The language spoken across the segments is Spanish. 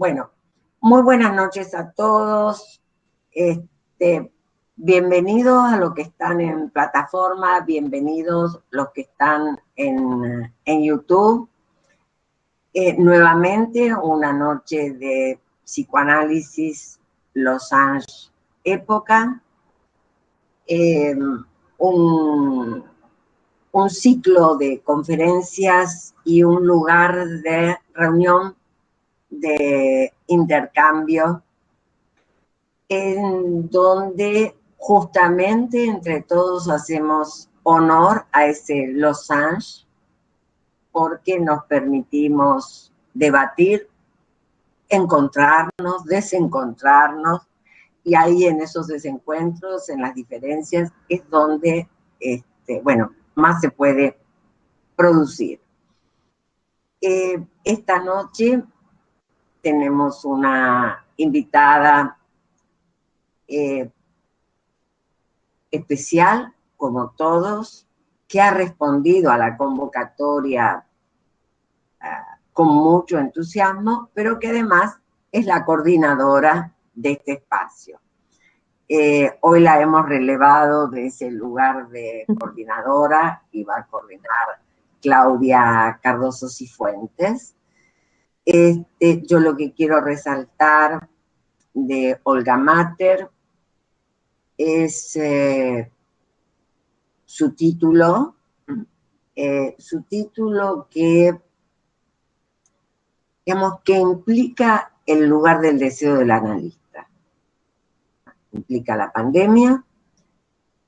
Bueno, muy buenas noches a todos. Bienvenidos a los que están en plataforma, bienvenidos los que están en YouTube. Nuevamente una noche de psicoanálisis Los Angeles época. Un ciclo de conferencias y un lugar de reunión, de intercambio, en donde justamente entre todos hacemos honor a ese Los Angeles, porque nos permitimos debatir, encontrarnos, desencontrarnos, y ahí en esos desencuentros, en las diferencias, es donde, más se puede producir. Esta noche tenemos una invitada especial, como todos, que ha respondido a la convocatoria con mucho entusiasmo, pero que además es la coordinadora de este espacio. Hoy la hemos relevado de ese lugar de coordinadora y va a coordinar Claudia Cardoso Cifuentes. Yo lo que quiero resaltar de Olga Mater es su título que, digamos, que implica el lugar del deseo del analista. Implica la pandemia,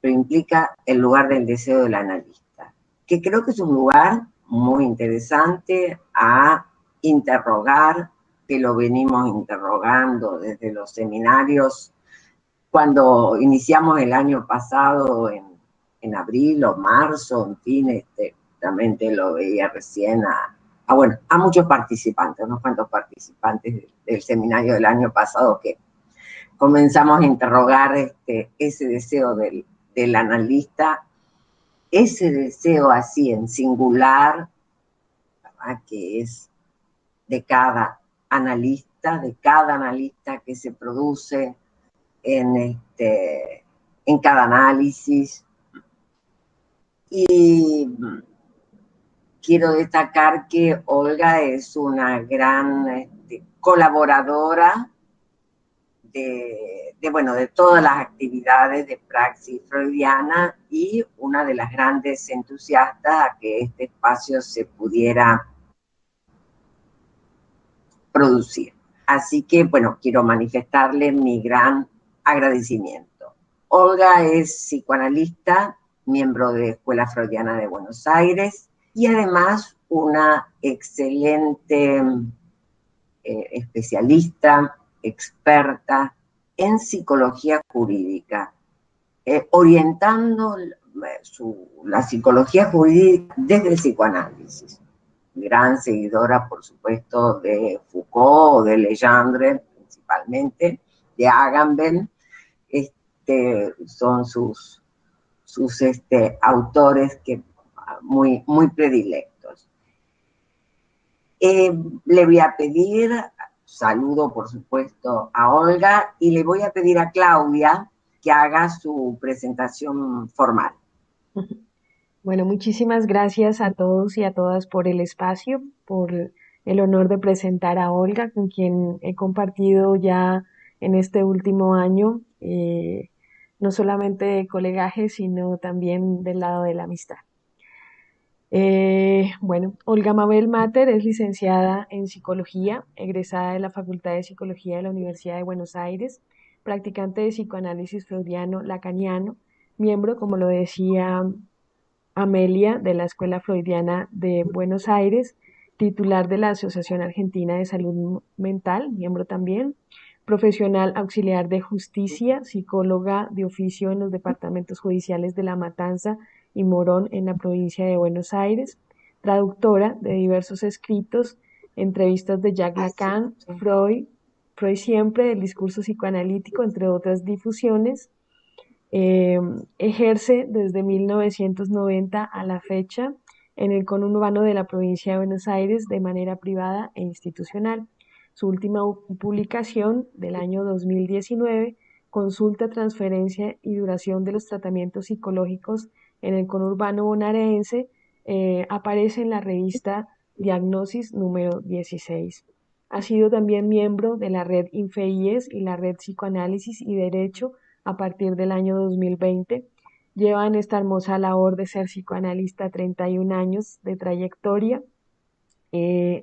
pero implica el lugar del deseo del analista, que creo que es un lugar muy interesante a interrogar, que lo venimos interrogando desde los seminarios, cuando iniciamos el año pasado en abril o marzo, en fin, también te lo veía recién a muchos participantes, unos cuantos participantes del seminario del año pasado que comenzamos a interrogar ese deseo del analista, ese deseo así en singular, ¿verdad? Que es de cada analista que se produce en cada análisis. Y quiero destacar que Olga es una gran colaboradora de todas las actividades de praxis freudiana y una de las grandes entusiastas a que este espacio se pudiera producir. Así que, quiero manifestarle mi gran agradecimiento. Olga es psicoanalista, miembro de Escuela Freudiana de Buenos Aires y además una excelente especialista, experta en psicología jurídica, orientando la psicología jurídica desde el psicoanálisis. Gran seguidora, por supuesto, de Foucault, de Legendre, principalmente, de Agamben, son sus autores muy, muy predilectos. Le voy a pedir, saludo por supuesto a Olga, y le voy a pedir a Claudia que haga su presentación formal. Bueno, muchísimas gracias a todos y a todas por el espacio, por el honor de presentar a Olga, con quien he compartido ya en este último año, no solamente de colegaje, sino también del lado de la amistad. Olga Mabel Mater es licenciada en Psicología, egresada de la Facultad de Psicología de la Universidad de Buenos Aires, practicante de psicoanálisis freudiano lacaniano, miembro, como lo decía Amelia, de la Escuela Freudiana de Buenos Aires, titular de la Asociación Argentina de Salud Mental, miembro también, profesional auxiliar de justicia, psicóloga de oficio en los departamentos judiciales de La Matanza y Morón en la provincia de Buenos Aires, traductora de diversos escritos, entrevistas de Jacques Lacan, Freud siempre, del discurso psicoanalítico, entre otras difusiones. Ejerce desde 1990 a la fecha en el conurbano de la provincia de Buenos Aires de manera privada e institucional. Su última publicación del año 2019, Consulta, transferencia y duración de los tratamientos psicológicos en el conurbano bonaerense, aparece en la revista Diagnosis número 16. Ha sido también miembro de la red Infeíes y la red Psicoanálisis y Derecho a partir del año 2020. Lleva en esta hermosa labor de ser psicoanalista 31 años de trayectoria.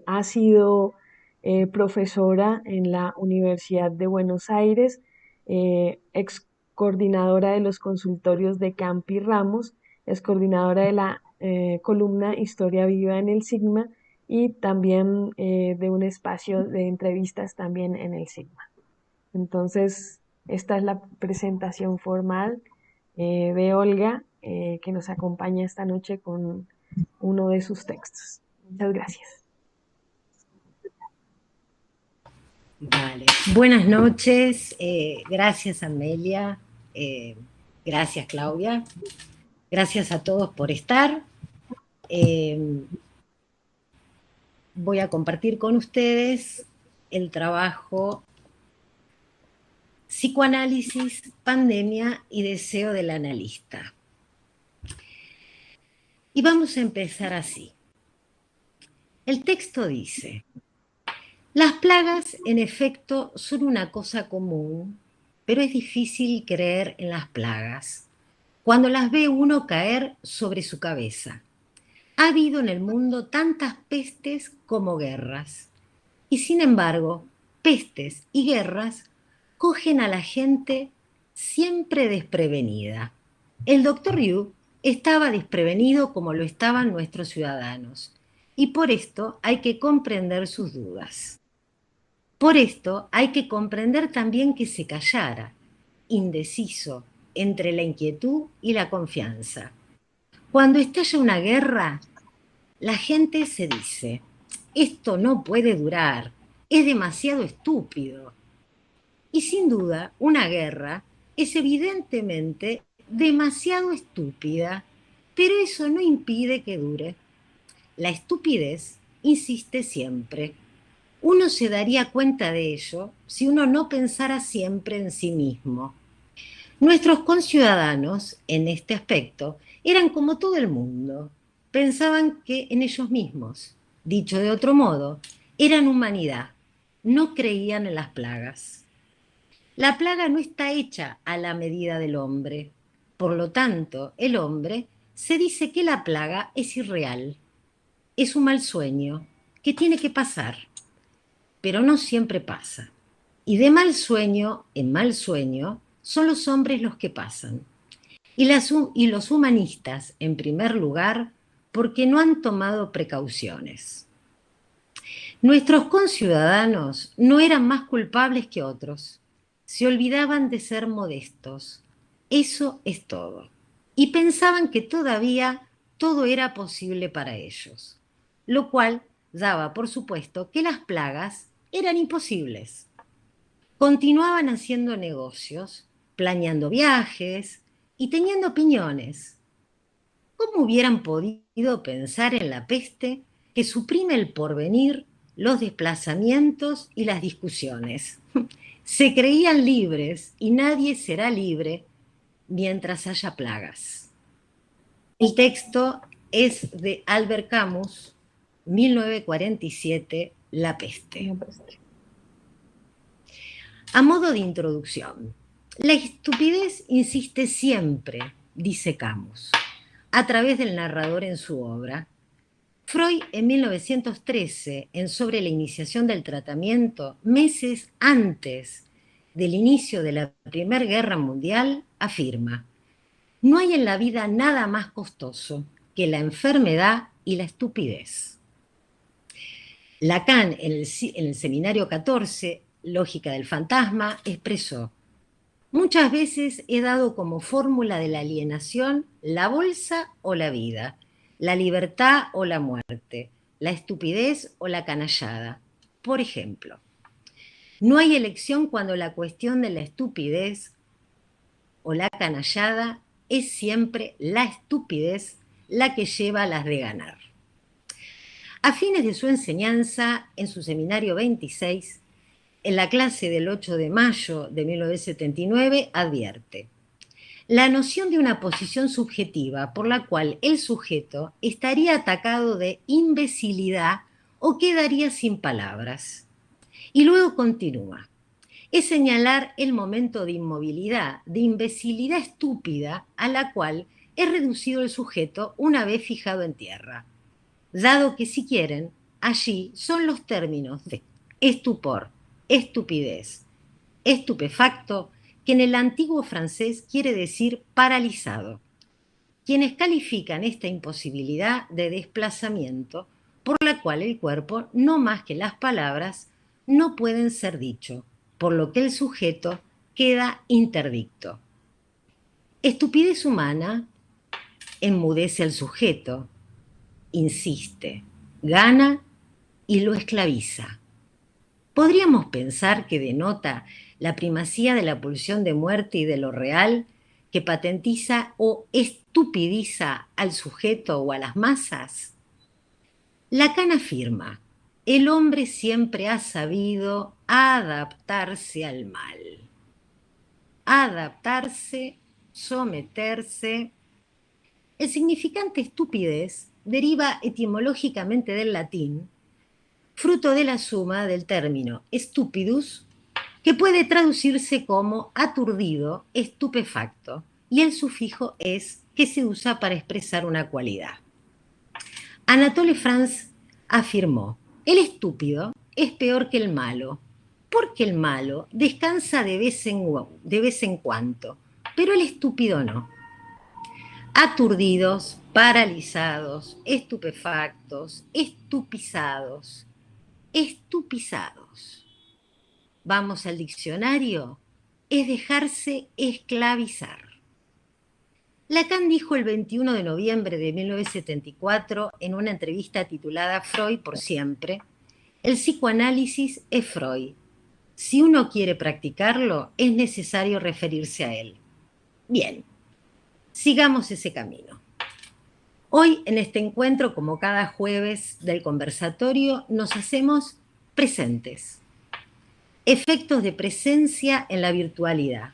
Ha sido profesora en la Universidad de Buenos Aires, ex coordinadora de los consultorios de Campi Ramos, es coordinadora de la columna Historia Viva en el Sigma y también de un espacio de entrevistas también en el Sigma. Entonces, esta es la presentación formal de Olga, que nos acompaña esta noche con uno de sus textos. Muchas gracias. Vale. Buenas noches, gracias Amelia, gracias Claudia, gracias a todos por estar. Voy a compartir con ustedes el trabajo Psicoanálisis, pandemia y deseo del analista. Y vamos a empezar así. El texto dice: las plagas, en efecto, son una cosa común, pero es difícil creer en las plagas cuando las ve uno caer sobre su cabeza. Ha habido en el mundo tantas pestes como guerras, y sin embargo, pestes y guerras cogen a la gente siempre desprevenida. El doctor Liu estaba desprevenido como lo estaban nuestros ciudadanos, y por esto hay que comprender sus dudas. Por esto hay que comprender también que se callara, indeciso, entre la inquietud y la confianza. Cuando estalla una guerra, la gente se dice: esto no puede durar, es demasiado estúpido. Y sin duda, una guerra es evidentemente demasiado estúpida, pero eso no impide que dure. La estupidez insiste siempre. Uno se daría cuenta de ello si uno no pensara siempre en sí mismo. Nuestros conciudadanos, en este aspecto, eran como todo el mundo. Pensaban que en ellos mismos. Dicho de otro modo, eran humanidad. No creían en las plagas. La plaga no está hecha a la medida del hombre. Por lo tanto, el hombre se dice que la plaga es irreal. Es un mal sueño que tiene que pasar. Pero no siempre pasa. Y de mal sueño en mal sueño son los hombres los que pasan. Y los humanistas, en primer lugar, porque no han tomado precauciones. Nuestros conciudadanos no eran más culpables que otros. Se olvidaban de ser modestos. Eso es todo. Y pensaban que todavía todo era posible para ellos, lo cual daba por supuesto que las plagas eran imposibles. Continuaban haciendo negocios, planeando viajes y teniendo opiniones. ¿Cómo hubieran podido pensar en la peste que suprime el porvenir, los desplazamientos y las discusiones? Se creían libres y nadie será libre mientras haya plagas. El texto es de Albert Camus, 1947, La peste. A modo de introducción, la estupidez insiste siempre, dice Camus, a través del narrador en su obra. Freud, en 1913, en Sobre la iniciación del tratamiento, meses antes del inicio de la Primera Guerra Mundial, afirma: no hay en la vida nada más costoso que la enfermedad y la estupidez. Lacan, en el Seminario 14, Lógica del Fantasma, expresó: muchas veces he dado como fórmula de la alienación la bolsa o la vida, la libertad o la muerte, la estupidez o la canallada. Por ejemplo, no hay elección cuando la cuestión de la estupidez o la canallada es siempre la estupidez la que lleva a las de ganar. A fines de su enseñanza, en su seminario 26, en la clase del 8 de mayo de 1979, advierte: la noción de una posición subjetiva por la cual el sujeto estaría atacado de imbecilidad o quedaría sin palabras. Y luego continúa: es señalar el momento de inmovilidad, de imbecilidad estúpida a la cual es reducido el sujeto una vez fijado en tierra, dado que, si quieren, allí son los términos de estupor, estupidez, estupefacto, que en el antiguo francés quiere decir paralizado, quienes califican esta imposibilidad de desplazamiento por la cual el cuerpo, no más que las palabras, no pueden ser dicho, por lo que el sujeto queda interdicto. Estupidez humana enmudece al sujeto, insiste, gana y lo esclaviza. Podríamos pensar que denota la primacía de la pulsión de muerte y de lo real, que patentiza o estupidiza al sujeto o a las masas. Lacan afirma: el hombre siempre ha sabido adaptarse al mal. Adaptarse, someterse. El significante estupidez deriva etimológicamente del latín, fruto de la suma del término stupidus, que puede traducirse como aturdido, estupefacto, y el sufijo es, que se usa para expresar una cualidad. Anatole France afirmó: el estúpido es peor que el malo, porque el malo descansa de vez en cuando, pero el estúpido no. Aturdidos, paralizados, estupefactos, estupizados. Vamos al diccionario: es dejarse esclavizar. Lacan dijo el 21 de noviembre de 1974 en una entrevista titulada Freud por siempre: el psicoanálisis es Freud. Si uno quiere practicarlo, es necesario referirse a él. Bien, sigamos ese camino. Hoy, en este encuentro, como cada jueves del conversatorio, nos hacemos presentes. Efectos de presencia en la virtualidad.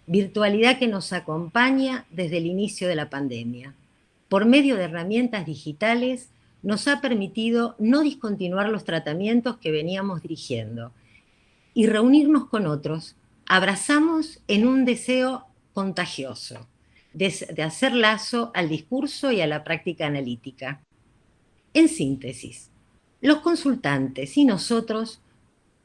Virtualidad que nos acompaña desde el inicio de la pandemia. Por medio de herramientas digitales, nos ha permitido no discontinuar los tratamientos que veníamos dirigiendo y reunirnos con otros. Abrazamos en un deseo contagioso de hacer lazo al discurso y a la práctica analítica. En síntesis, los consultantes y nosotros,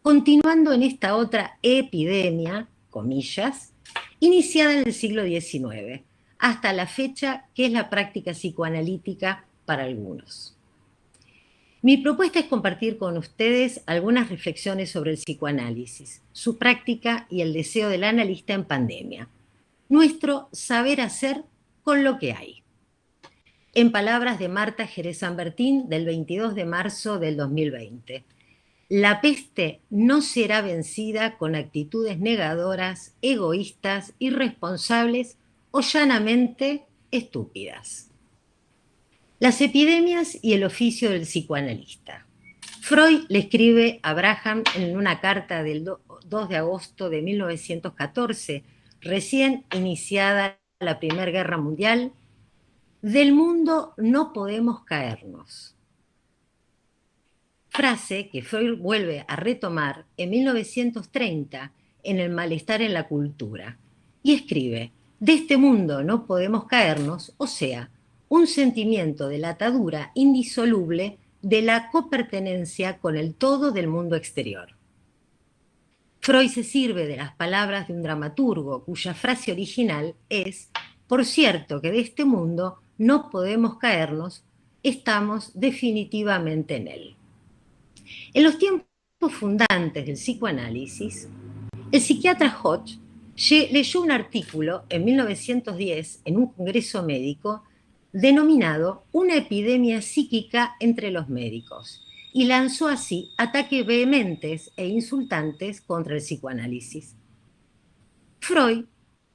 continuando en esta otra epidemia, comillas, iniciada en el siglo XIX, hasta la fecha que es la práctica psicoanalítica para algunos. Mi propuesta es compartir con ustedes algunas reflexiones sobre el psicoanálisis, su práctica y el deseo del analista en pandemia. Nuestro saber hacer con lo que hay. En palabras de Marta Jerez San Bertín, del 22 de marzo del 2020. La peste no será vencida con actitudes negadoras, egoístas, irresponsables o llanamente estúpidas. Las epidemias y el oficio del psicoanalista. Freud le escribe a Braham en una carta del 2 de agosto de 1914, recién iniciada la Primera Guerra Mundial: del mundo no podemos caernos. Frase que Freud vuelve a retomar en 1930 en El malestar en la cultura, y escribe: de este mundo no podemos caernos, o sea, un sentimiento de la atadura indisoluble de la copertenencia con el todo del mundo exterior. Freud se sirve de las palabras de un dramaturgo cuya frase original es: por cierto que de este mundo no podemos caernos, estamos definitivamente en él. En los tiempos fundantes del psicoanálisis, el psiquiatra Hodge leyó un artículo en 1910 en un congreso médico denominado Una epidemia psíquica entre los médicos, y lanzó así ataques vehementes e insultantes contra el psicoanálisis. Freud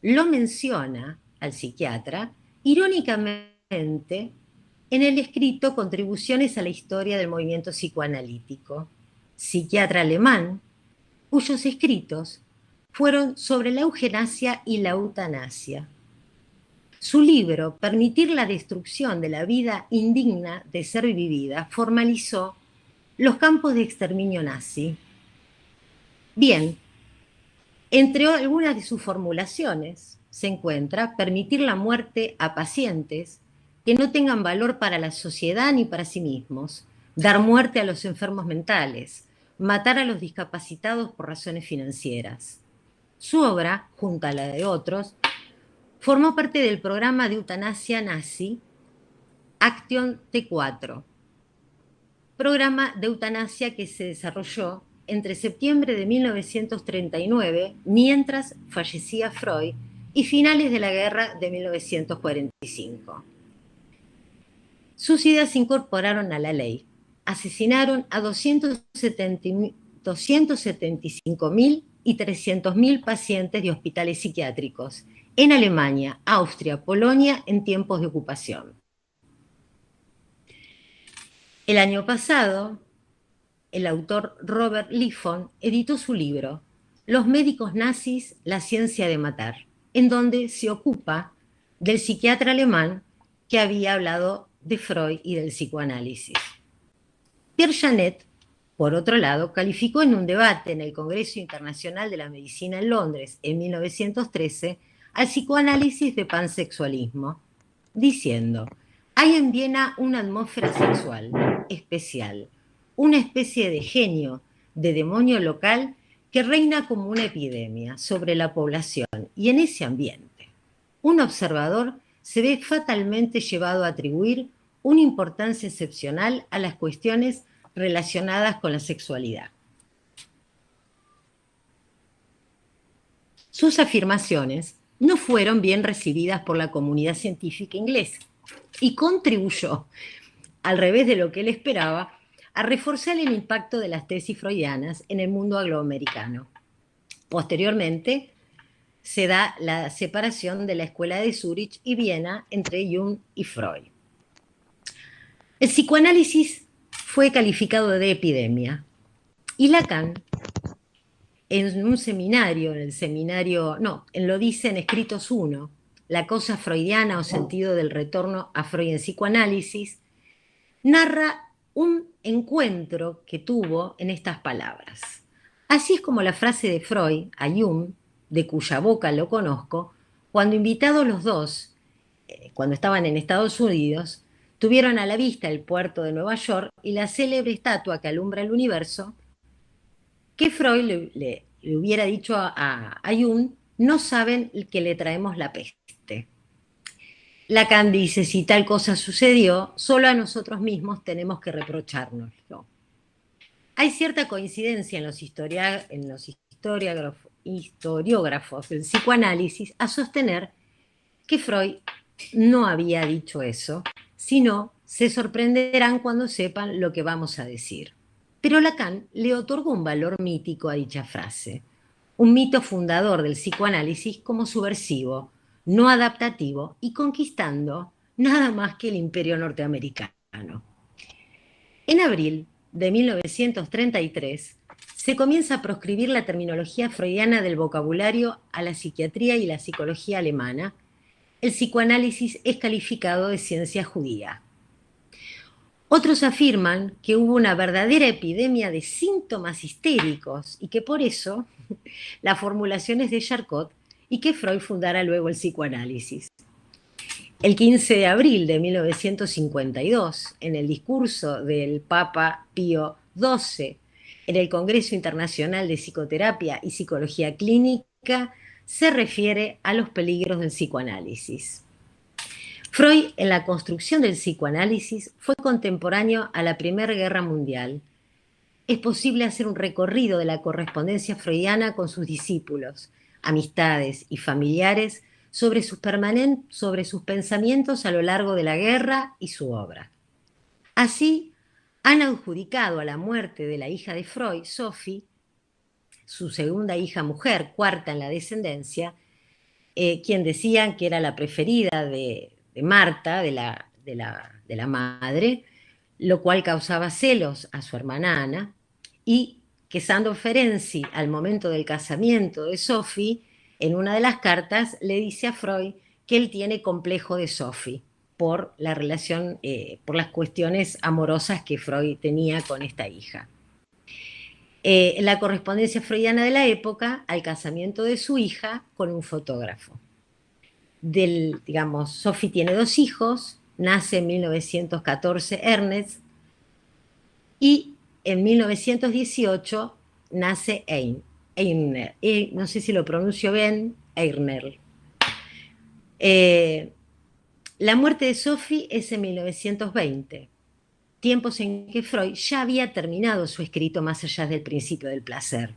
lo menciona al psiquiatra irónicamente en el escrito Contribuciones a la historia del movimiento psicoanalítico, psiquiatra alemán, cuyos escritos fueron sobre la eugenasia y la eutanasia. Su libro, Permitir la destrucción de la vida indigna de ser vivida, formalizó los campos de exterminio nazi. Bien, entre algunas de sus formulaciones se encuentra permitir la muerte a pacientes que no tengan valor para la sociedad ni para sí mismos, dar muerte a los enfermos mentales, matar a los discapacitados por razones financieras. Su obra, junto a la de otros, formó parte del programa de eutanasia nazi Action T4, programa de eutanasia que se desarrolló entre septiembre de 1939, mientras fallecía Freud, y finales de la guerra de 1945. Sus ideas se incorporaron a la ley. Asesinaron a 275.000 y 300.000 pacientes de hospitales psiquiátricos en Alemania, Austria, Polonia en tiempos de ocupación. El año pasado, el autor Robert Liffon editó su libro Los médicos nazis, la ciencia de matar, en donde se ocupa del psiquiatra alemán que había hablado de Freud y del psicoanálisis. Pierre Janet, por otro lado, calificó en un debate en el Congreso Internacional de la Medicina en Londres en 1913 al psicoanálisis de pansexualismo, diciendo: hay en Viena una atmósfera sexual especial, una especie de genio, de demonio local que reina como una epidemia sobre la población, y en ese ambiente un observador se ve fatalmente llevado a atribuir una importancia excepcional a las cuestiones relacionadas con la sexualidad. Sus afirmaciones no fueron bien recibidas por la comunidad científica inglesa y contribuyó, al revés de lo que él esperaba, a reforzar el impacto de las tesis freudianas en el mundo angloamericano. Posteriormente, se da la separación de la escuela de Zúrich y Viena entre Jung y Freud. El psicoanálisis fue calificado de epidemia y Lacan, en un seminario, lo dice en Escritos 1, La cosa freudiana o sentido del retorno a Freud en psicoanálisis, narra un encuentro que tuvo en estas palabras. Así es como la frase de Freud a Jung, de cuya boca lo conozco, cuando invitados los dos, cuando estaban en Estados Unidos, tuvieron a la vista el puerto de Nueva York y la célebre estatua que alumbra el universo, que Freud le hubiera dicho a Jung: no saben que le traemos la peste. Lacan dice: si tal cosa sucedió, solo a nosotros mismos tenemos que reprochárnoslo. Hay cierta coincidencia en los historiógrafos del psicoanálisis a sostener que Freud no había dicho eso, sino se sorprenderán cuando sepan lo que vamos a decir. Pero Lacan le otorgó un valor mítico a dicha frase, un mito fundador del psicoanálisis como subversivo, no adaptativo y conquistando nada más que el imperio norteamericano. En abril de 1933 se comienza a proscribir la terminología freudiana del vocabulario a la psiquiatría y la psicología alemana. El psicoanálisis es calificado de ciencia judía. Otros afirman que hubo una verdadera epidemia de síntomas histéricos y que por eso la formulación es de Charcot y que Freud fundara luego el psicoanálisis. El 15 de abril de 1952, en el discurso del Papa Pío XII en el Congreso Internacional de Psicoterapia y Psicología Clínica, se refiere a los peligros del psicoanálisis. Freud, en la construcción del psicoanálisis, fue contemporáneo a la Primera Guerra Mundial. Es posible hacer un recorrido de la correspondencia freudiana con sus discípulos, amistades y familiares sobre sus pensamientos a lo largo de la guerra y su obra. Así, han adjudicado a la muerte de la hija de Freud, Sophie, su segunda hija mujer, cuarta en la descendencia, quien decían que era la preferida de Marta, de de la madre, lo cual causaba celos a su hermana Ana, y que Sandor Ferenczi, al momento del casamiento de Sophie, en una de las cartas le dice a Freud que él tiene complejo de Sophie por la relación, por las cuestiones amorosas que Freud tenía con esta hija. La correspondencia freudiana de la época al casamiento de su hija con un fotógrafo. Digamos, Sophie tiene 2 hijos, nace en 1914 Ernest, y en 1918 nace Einer, no sé si lo pronuncio bien, Einer. La muerte de Sophie es en 1920, tiempos en que Freud ya había terminado su escrito Más allá del principio del placer,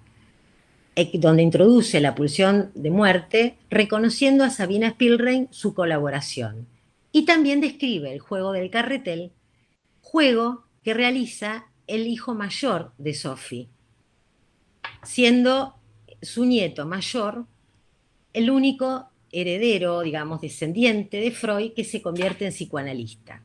donde introduce la pulsión de muerte, reconociendo a Sabina Spielrein su colaboración. Y también describe el juego del carretel, juego que realiza el hijo mayor de Sophie, siendo su nieto mayor el único heredero, digamos, descendiente de Freud que se convierte en psicoanalista.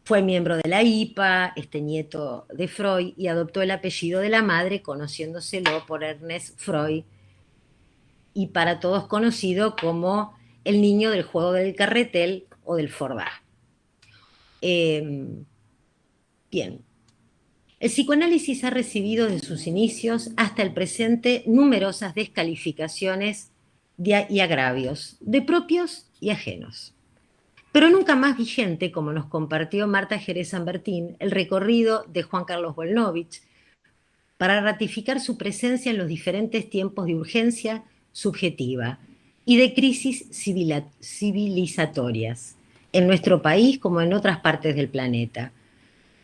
Fue miembro de la IPA, este nieto de Freud, y adoptó el apellido de la madre, conociéndoselo por Ernest Freud, y para todos conocido como el niño del juego del carretel o del Fordá. Bien. El psicoanálisis ha recibido desde sus inicios hasta el presente numerosas descalificaciones y agravios, de propios y ajenos. Pero nunca más vigente, como nos compartió Marta Jerez San Bertín, el recorrido de Juan Carlos Volnovich para ratificar su presencia en los diferentes tiempos de urgencia subjetiva y de crisis civilizatorias, en nuestro país como en otras partes del planeta.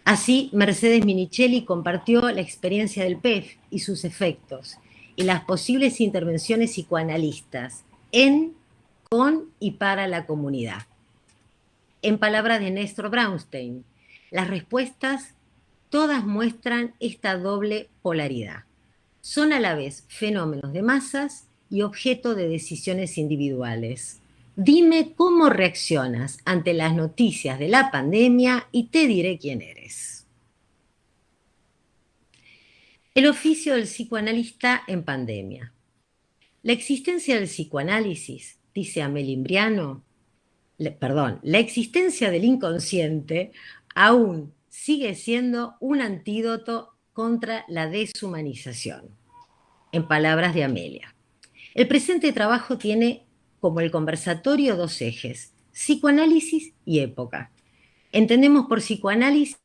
Así, Mercedes Minichelli compartió la experiencia del PEF y sus efectos, y las posibles intervenciones psicoanalistas en, con y para la comunidad. En palabras de Néstor Brownstein, las respuestas todas muestran esta doble polaridad. Son a la vez fenómenos de masas y objeto de decisiones individuales. Dime cómo reaccionas ante las noticias de la pandemia y te diré quién eres. El oficio del psicoanalista en pandemia. La existencia del psicoanálisis, dice Amélie Imbriano, la existencia del inconsciente aún sigue siendo un antídoto contra la deshumanización. En palabras de Amelia. El presente trabajo tiene como el conversatorio 2 ejes, psicoanálisis y época. Entendemos por psicoanálisis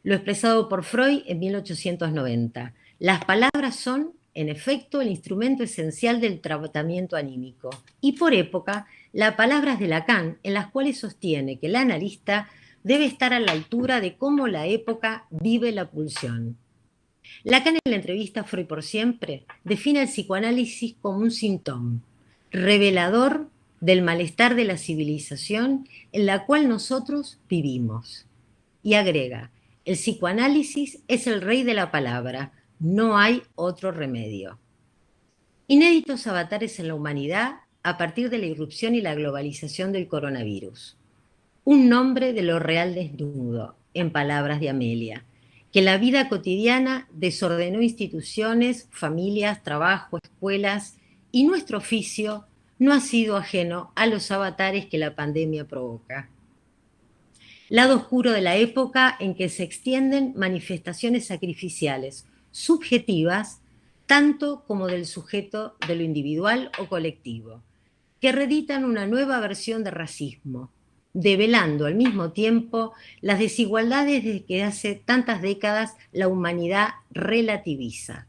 lo expresado por Freud en 1890. Las palabras son, en efecto, el instrumento esencial del tratamiento anímico. Y por época, las palabras de Lacan, en las cuales sostiene que el analista debe estar a la altura de cómo la época vive la pulsión. Lacan, en la entrevista Freud por siempre, define el psicoanálisis como un síntoma revelador del malestar de la civilización en la cual nosotros vivimos. Y agrega, el psicoanálisis es el rey de la palabra, no hay otro remedio. Inéditos avatares en la humanidad a partir de la irrupción y la globalización del coronavirus. Un nombre de lo real desnudo, en palabras de Amelia, que la vida cotidiana desordenó instituciones, familias, trabajo, escuelas, y nuestro oficio no ha sido ajeno a los avatares que la pandemia provoca. Lado oscuro de la época en que se extienden manifestaciones sacrificiales, subjetivas, tanto como del sujeto de lo individual o colectivo, que reeditan una nueva versión de racismo, develando al mismo tiempo las desigualdades de que hace tantas décadas la humanidad relativiza.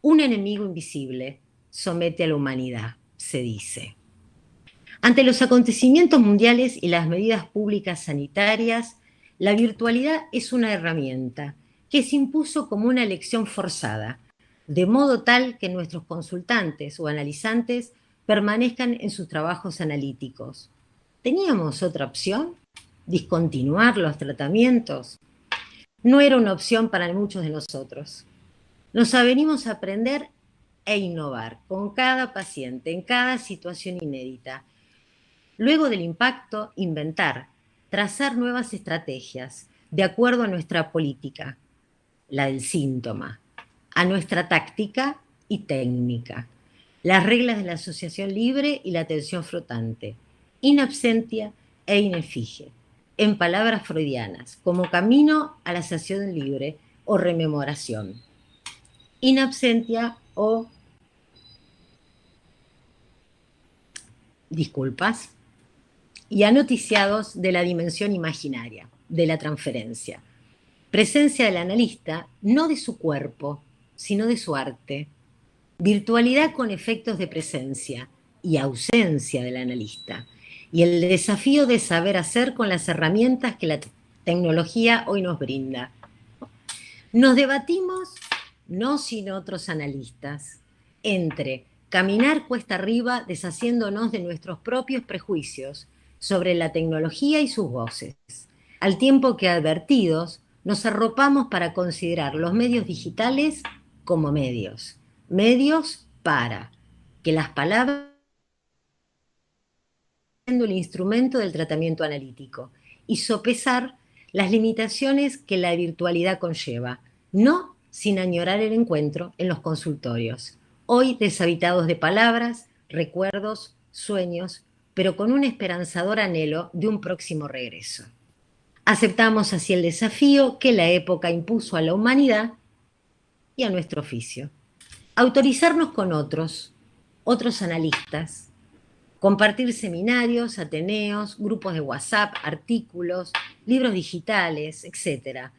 Un enemigo invisible somete a la humanidad, se dice. Ante los acontecimientos mundiales y las medidas públicas sanitarias, la virtualidad es una herramienta que se impuso como una elección forzada, de modo tal que nuestros consultantes o analizantes permanezcan en sus trabajos analíticos. ¿Teníamos otra opción? ¿Discontinuar los tratamientos? No era una opción para muchos de nosotros. Nos avenimos a aprender e innovar con cada paciente, en cada situación inédita. Luego del impacto, inventar, trazar nuevas estrategias de acuerdo a nuestra política, la del síntoma, a nuestra táctica y técnica, las reglas de la asociación libre y la atención flotante, in absentia e in effigie, en palabras freudianas, como camino a la asociación libre o rememoración. In absentia o disculpas, y anoticiados de la dimensión imaginaria, de la transferencia. Presencia del analista, no de su cuerpo, sino de su arte. Virtualidad con efectos de presencia y ausencia del analista. Y el desafío de saber hacer con las herramientas que la tecnología hoy nos brinda. Nos debatimos, no sin otros analistas, entre caminar cuesta arriba deshaciéndonos de nuestros propios prejuicios sobre la tecnología y sus voces, al tiempo que advertidos nos arropamos para considerar los medios digitales como medios para que las palabras sean el instrumento del tratamiento analítico y sopesar las limitaciones que la virtualidad conlleva, no sin añorar el encuentro en los consultorios, hoy deshabitados de palabras, recuerdos, sueños, pero con un esperanzador anhelo de un próximo regreso. Aceptamos así el desafío que la época impuso a la humanidad y a nuestro oficio. Autorizarnos con otros analistas, compartir seminarios, ateneos, grupos de WhatsApp, artículos, libros digitales, etc.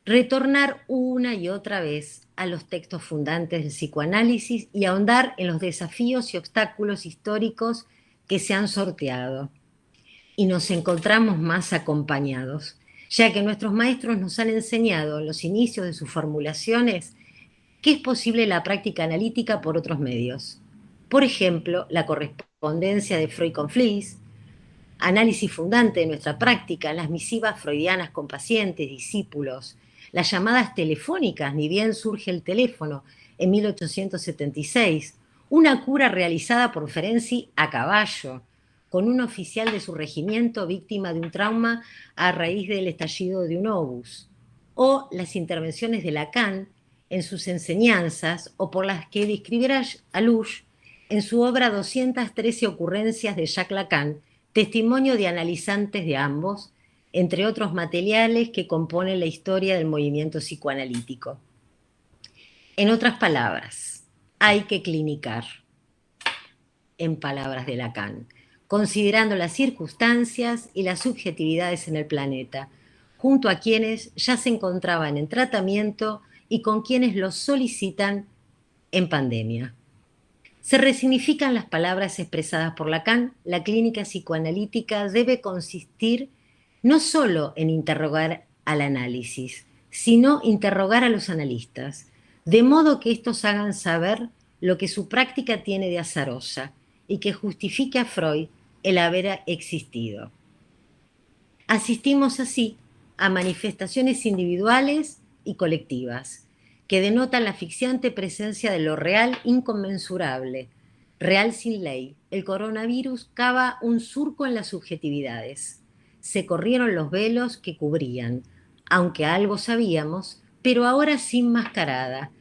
Retornar una y otra vez a los textos fundantes del psicoanálisis y ahondar en los desafíos y obstáculos históricos que se han sorteado. Y nos encontramos más acompañados, ya que nuestros maestros nos han enseñado en los inicios de sus formulaciones que es posible la práctica analítica por otros medios. Por ejemplo, la correspondencia de Freud con Fliess, análisis fundante de nuestra práctica, las misivas freudianas con pacientes, discípulos, las llamadas telefónicas, ni bien surge el teléfono en 1876, una cura realizada por Ferenczi a caballo, con un oficial de su regimiento víctima de un trauma a raíz del estallido de un obús, o las intervenciones de Lacan en sus enseñanzas, o por las que describiera Alouche en su obra 213 ocurrencias de Jacques Lacan, testimonio de analizantes de ambos, entre otros materiales que componen la historia del movimiento psicoanalítico. En otras palabras, hay que clinicar, en palabras de Lacan, considerando las circunstancias y las subjetividades en el planeta, junto a quienes ya se encontraban en tratamiento y con quienes los solicitan en pandemia. Se resignifican las palabras expresadas por Lacan. La clínica psicoanalítica debe consistir no solo en interrogar al análisis, sino interrogar a los analistas, de modo que estos hagan saber lo que su práctica tiene de azarosa y que justifique a Freud el haber existido. Asistimos así a manifestaciones individuales y colectivas, que denotan la asfixiante presencia de lo real inconmensurable, real sin ley. El coronavirus cava un surco en las subjetividades. Se corrieron los velos que cubrían, aunque algo sabíamos, pero ahora sin mascarada.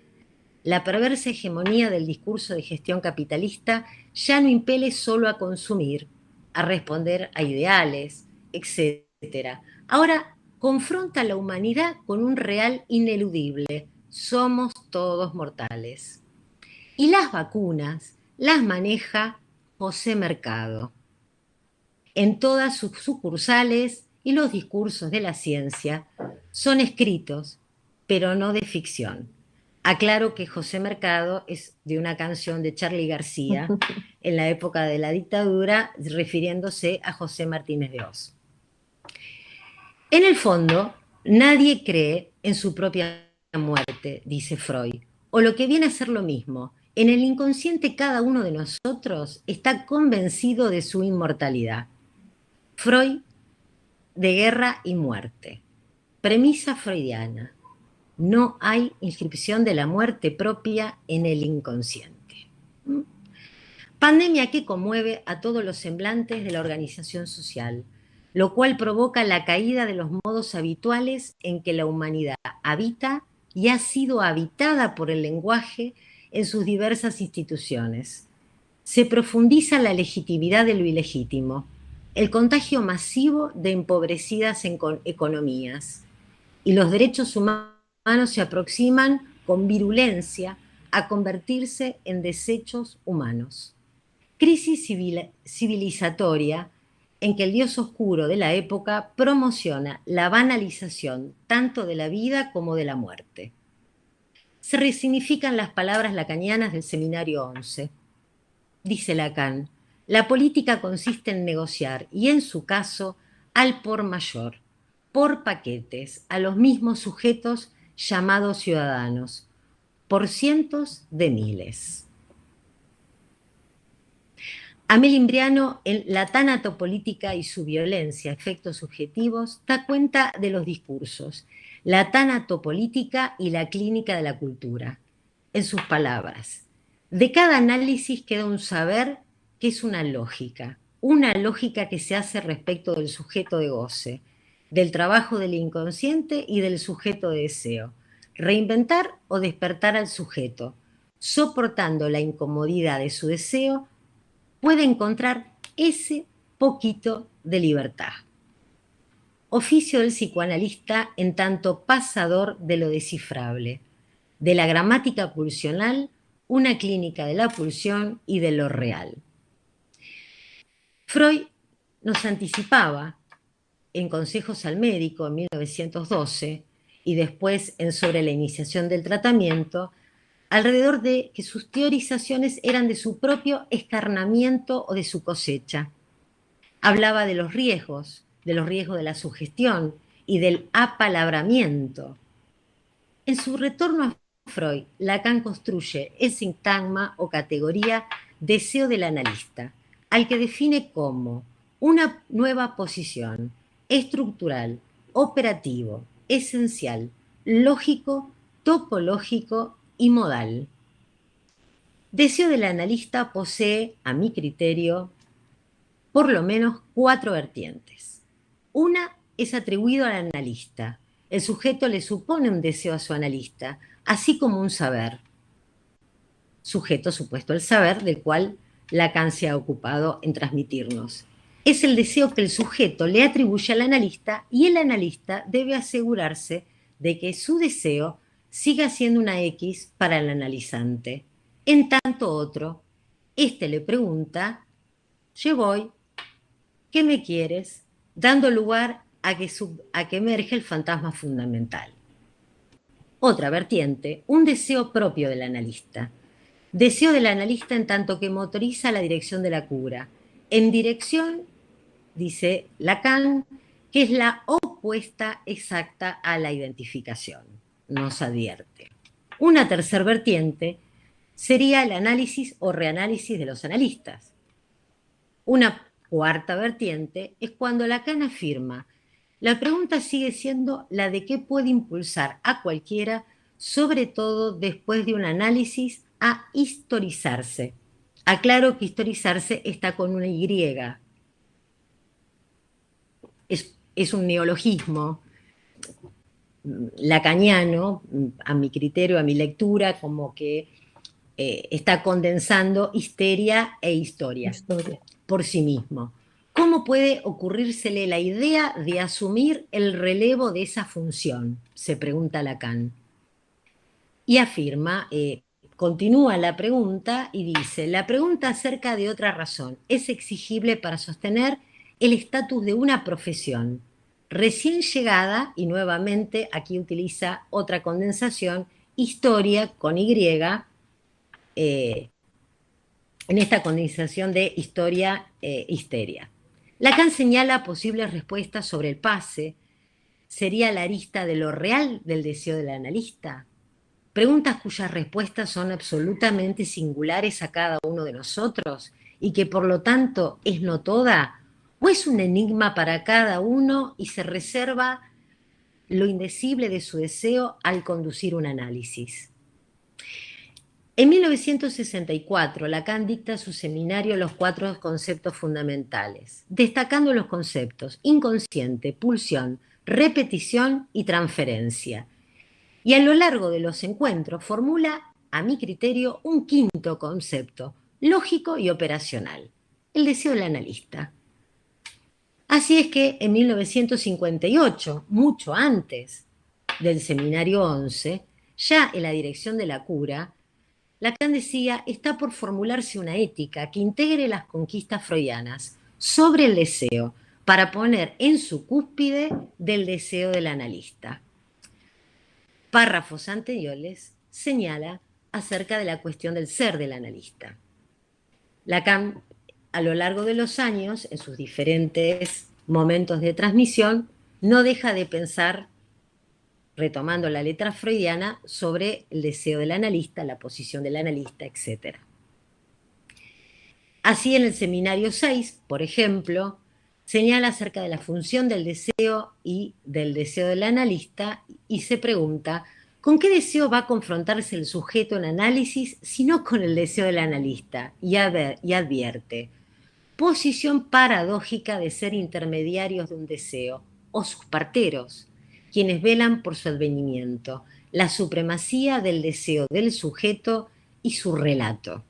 La perversa hegemonía del discurso de gestión capitalista ya no impele solo a consumir, a responder a ideales, etc. Ahora confronta a la humanidad con un real ineludible. Somos todos mortales. Y las vacunas las maneja José Mercado. En todas sus sucursales y los discursos de la ciencia son escritos, pero no de ficción. Aclaro que José Mercado es de una canción de Charly García en la época de la dictadura, refiriéndose a José Martínez de Oz. En el fondo, nadie cree en su propia muerte, dice Freud, o lo que viene a ser lo mismo. En el inconsciente cada uno de nosotros está convencido de su inmortalidad. Freud, de guerra y muerte. Premisa freudiana. No hay inscripción de la muerte propia en el inconsciente. Pandemia que conmueve a todos los semblantes de la organización social, lo cual provoca la caída de los modos habituales en que la humanidad habita y ha sido habitada por el lenguaje en sus diversas instituciones. Se profundiza la legitimidad de lo ilegítimo, el contagio masivo de empobrecidas economías, y los derechos humanos se aproximan con virulencia a convertirse en desechos humanos. Crisis civilizatoria en que el dios oscuro de la época promociona la banalización tanto de la vida como de la muerte. Se resignifican las palabras lacanianas del Seminario 11. Dice Lacan, la política consiste en negociar, y en su caso, al por mayor, por paquetes, a los mismos sujetos llamados ciudadanos, por cientos de miles. Amélie Imbriano, en La tanatopolítica y su violencia, efectos subjetivos, da cuenta de los discursos, la tanatopolítica y la clínica de la cultura. En sus palabras, de cada análisis queda un saber que es una lógica que se hace respecto del sujeto de goce, del trabajo del inconsciente y del sujeto de deseo, reinventar o despertar al sujeto, soportando la incomodidad de su deseo, puede encontrar ese poquito de libertad. Oficio del psicoanalista en tanto pasador de lo descifrable, de la gramática pulsional, una clínica de la pulsión y de lo real. Freud nos anticipaba en Consejos al Médico en 1912 y después en Sobre la iniciación del tratamiento, alrededor de que sus teorizaciones eran de su propio escarnamiento o de su cosecha. Hablaba de los riesgos de la sugestión y del apalabramiento. En su retorno a Freud, Lacan construye el sintagma o categoría deseo del analista, al que define como una nueva posición estructural, operativo, esencial, lógico, topológico y modal. Deseo del analista posee, a mi criterio, por lo menos 4 vertientes. Una es atribuido al analista. El sujeto le supone un deseo a su analista, así como un saber. Sujeto supuesto el saber, del cual Lacan se ha ocupado en transmitirnos. Es el deseo que el sujeto le atribuye al analista y el analista debe asegurarse de que su deseo siga siendo una X para el analizante. En tanto otro, éste le pregunta, yo voy, ¿qué me quieres? Dando lugar a que emerge el fantasma fundamental. Otra vertiente, un deseo propio del analista. Deseo del analista en tanto que motoriza la dirección de la cura. En dirección, dice Lacan, que es la opuesta exacta a la identificación, nos advierte. Una tercera vertiente sería el análisis o reanálisis de los analistas. Una cuarta vertiente es cuando Lacan afirma, la pregunta sigue siendo la de qué puede impulsar a cualquiera, sobre todo después de un análisis, a historizarse. Aclaro que historizarse está con una Y. Es un neologismo lacaniano, a mi criterio, a mi lectura, como que está condensando histeria e historia por sí mismo. ¿Cómo puede ocurrírsele la idea de asumir el relevo de esa función? Se pregunta Lacan. Y afirma, continúa la pregunta y dice, la pregunta acerca de otra razón es exigible para sostener el estatus de una profesión recién llegada, y nuevamente aquí utiliza otra condensación, historia con Y, en esta condensación de historia histeria. Lacan señala posibles respuestas sobre el pase. ¿Sería la arista de lo real del deseo del analista? Preguntas cuyas respuestas son absolutamente singulares a cada uno de nosotros y que por lo tanto es no toda, o es un enigma para cada uno y se reserva lo indecible de su deseo al conducir un análisis. En 1964, Lacan dicta su seminario Los cuatro conceptos fundamentales, destacando los conceptos inconsciente, pulsión, repetición y transferencia. Y a lo largo de los encuentros formula, a mi criterio, un quinto concepto, lógico y operacional, el deseo del analista. Así es que en 1958, mucho antes del seminario 11, ya en la dirección de la cura, Lacan decía, está por formularse una ética que integre las conquistas freudianas sobre el deseo para poner en su cúspide del deseo del analista. Párrafos anteriores señala acerca de la cuestión del ser del analista. Lacan, a lo largo de los años, en sus diferentes momentos de transmisión, no deja de pensar, retomando la letra freudiana, sobre el deseo del analista, la posición del analista, etc. Así en el seminario 6, por ejemplo, señala acerca de la función del deseo y del deseo del analista y se pregunta, ¿con qué deseo va a confrontarse el sujeto en análisis si no con el deseo del analista? Y advierte, posición paradójica de ser intermediarios de un deseo, o sus parteros, quienes velan por su advenimiento, la supremacía del deseo del sujeto y su relato.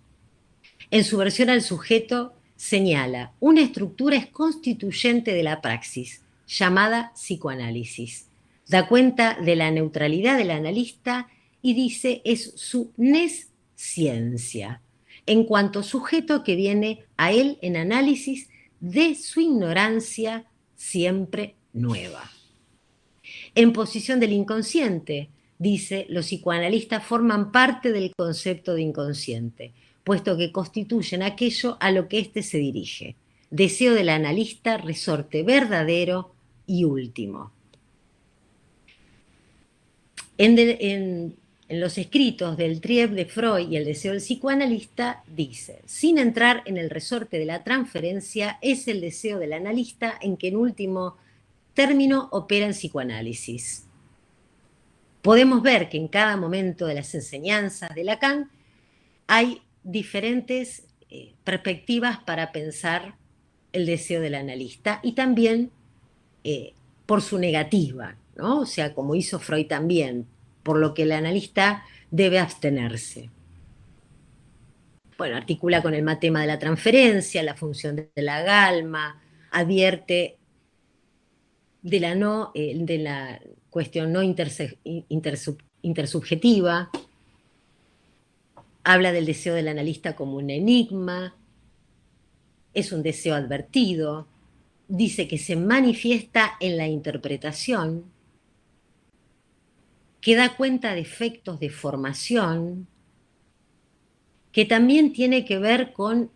En su versión al sujeto señala una estructura es constituyente de la praxis, llamada psicoanálisis. Da cuenta de la neutralidad del analista y dice es su nesciencia, en cuanto sujeto que viene a él en análisis de su ignorancia siempre nueva. En posición del inconsciente, dice, los psicoanalistas forman parte del concepto de inconsciente, puesto que constituyen aquello a lo que éste se dirige. Deseo del analista, resorte verdadero y último. En los escritos del Trieb de Freud y el deseo del psicoanalista dice, sin entrar en el resorte de la transferencia, es el deseo del analista en que en último término opera en psicoanálisis. Podemos ver que en cada momento de las enseñanzas de Lacan hay diferentes perspectivas para pensar el deseo del analista y también por su negativa, ¿no? O sea, como hizo Freud también, por lo que el analista debe abstenerse. Bueno, articula con el tema de la transferencia, la función de la galma, advierte de la cuestión no intersubjetiva, habla del deseo del analista como un enigma, es un deseo advertido, dice que se manifiesta en la interpretación, que da cuenta de efectos de formación, que también tiene que ver con,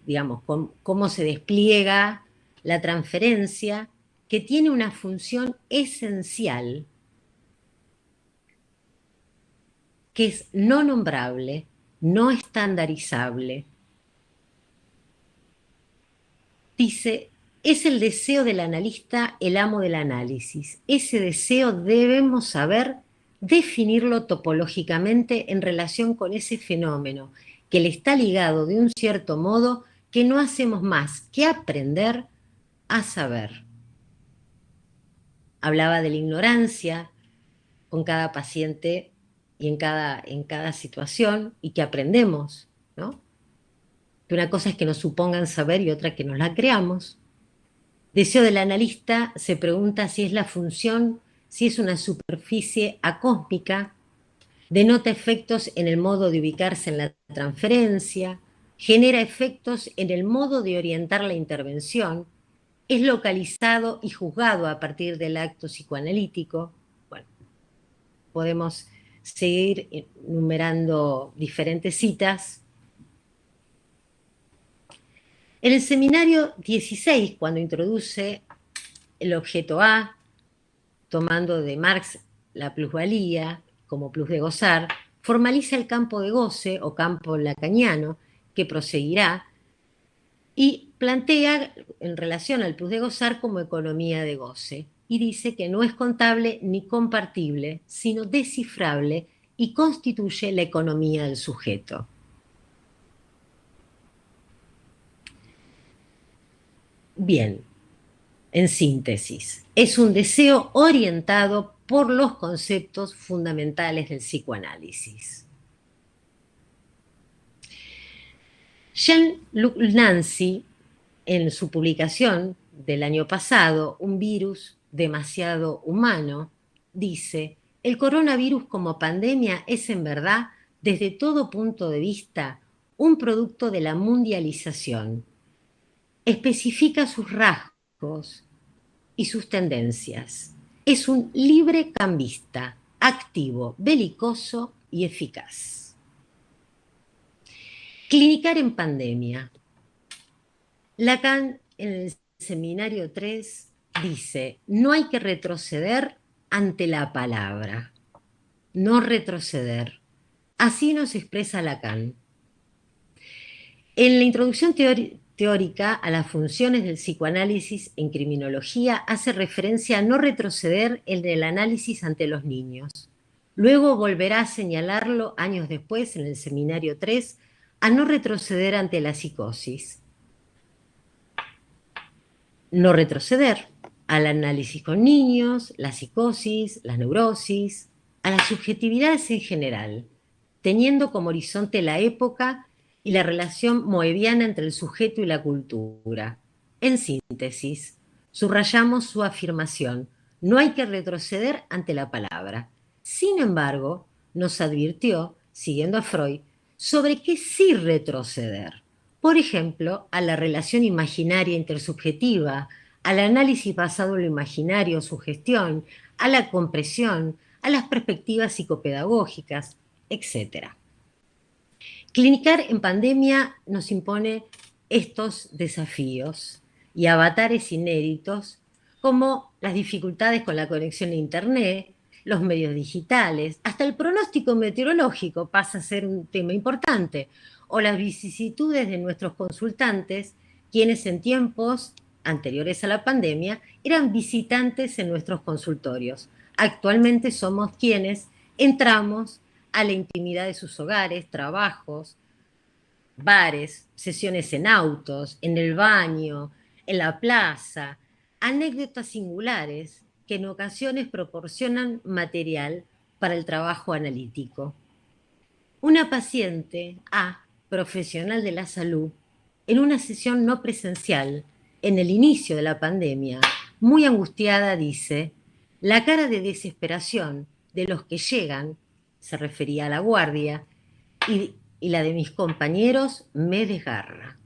digamos, con cómo se despliega la transferencia, que tiene una función esencial, que es no nombrable, no estandarizable. Dice, es el deseo del analista el amo del análisis. Ese deseo debemos saber definirlo topológicamente en relación con ese fenómeno que le está ligado de un cierto modo que no hacemos más que aprender a saber. Hablaba de la ignorancia con cada paciente y en cada situación y que aprendemos, ¿no? Que una cosa es que nos supongan saber y otra que nos la creamos. Deseo del analista se pregunta si es la función, si es una superficie acósmica, denota efectos en el modo de ubicarse en la transferencia, genera efectos en el modo de orientar la intervención, es localizado y juzgado a partir del acto psicoanalítico. Bueno, podemos seguir enumerando diferentes citas. En el seminario 16, cuando introduce el objeto A, tomando de Marx la plusvalía como plus de gozar, formaliza el campo de goce o campo lacaniano que proseguirá y plantea en relación al plus de gozar como economía de goce. y dice que no es contable ni compartible, sino descifrable y constituye la economía del sujeto. Bien, en síntesis, es un deseo orientado por los conceptos fundamentales del psicoanálisis. Jean-Luc Nancy, en su publicación del año pasado, Un virus demasiado humano, dice: el coronavirus como pandemia es en verdad, desde todo punto de vista, un producto de la mundialización. Especifica sus rasgos y sus tendencias. Es un libre cambista, activo, belicoso y eficaz. Clinicar en pandemia. Lacan, en el seminario 3, dice: no hay que retroceder ante la palabra. No retroceder. Así nos expresa Lacan. En la introducción teórica a las funciones del psicoanálisis en criminología hace referencia a no retroceder en el análisis ante los niños. Luego volverá a señalarlo años después, en el seminario 3, a no retroceder ante la psicosis. No retroceder al análisis con niños, la psicosis, la neurosis, a las subjetividades en general, teniendo como horizonte la época y la relación moebiana entre el sujeto y la cultura. En síntesis, subrayamos su afirmación: no hay que retroceder ante la palabra. Sin embargo, nos advirtió, siguiendo a Freud, sobre qué sí retroceder. Por ejemplo, a la relación imaginaria intersubjetiva, al análisis basado en lo imaginario, sugestión, a la compresión, a las perspectivas psicopedagógicas, etc. Clinicar en pandemia nos impone estos desafíos y avatares inéditos, como las dificultades con la conexión a Internet, los medios digitales, hasta el pronóstico meteorológico pasa a ser un tema importante, o las vicisitudes de nuestros consultantes, quienes en tiempos anteriores a la pandemia eran visitantes en nuestros consultorios. Actualmente somos quienes entramos a la intimidad de sus hogares, trabajos, bares, sesiones en autos, en el baño, en la plaza, anécdotas singulares que en ocasiones proporcionan material para el trabajo analítico. Una paciente A, profesional de la salud, en una sesión no presencial, en el inicio de la pandemia, muy angustiada, dice: la cara de desesperación de los que llegan, se refería a la guardia, y la de mis compañeros me desgarra,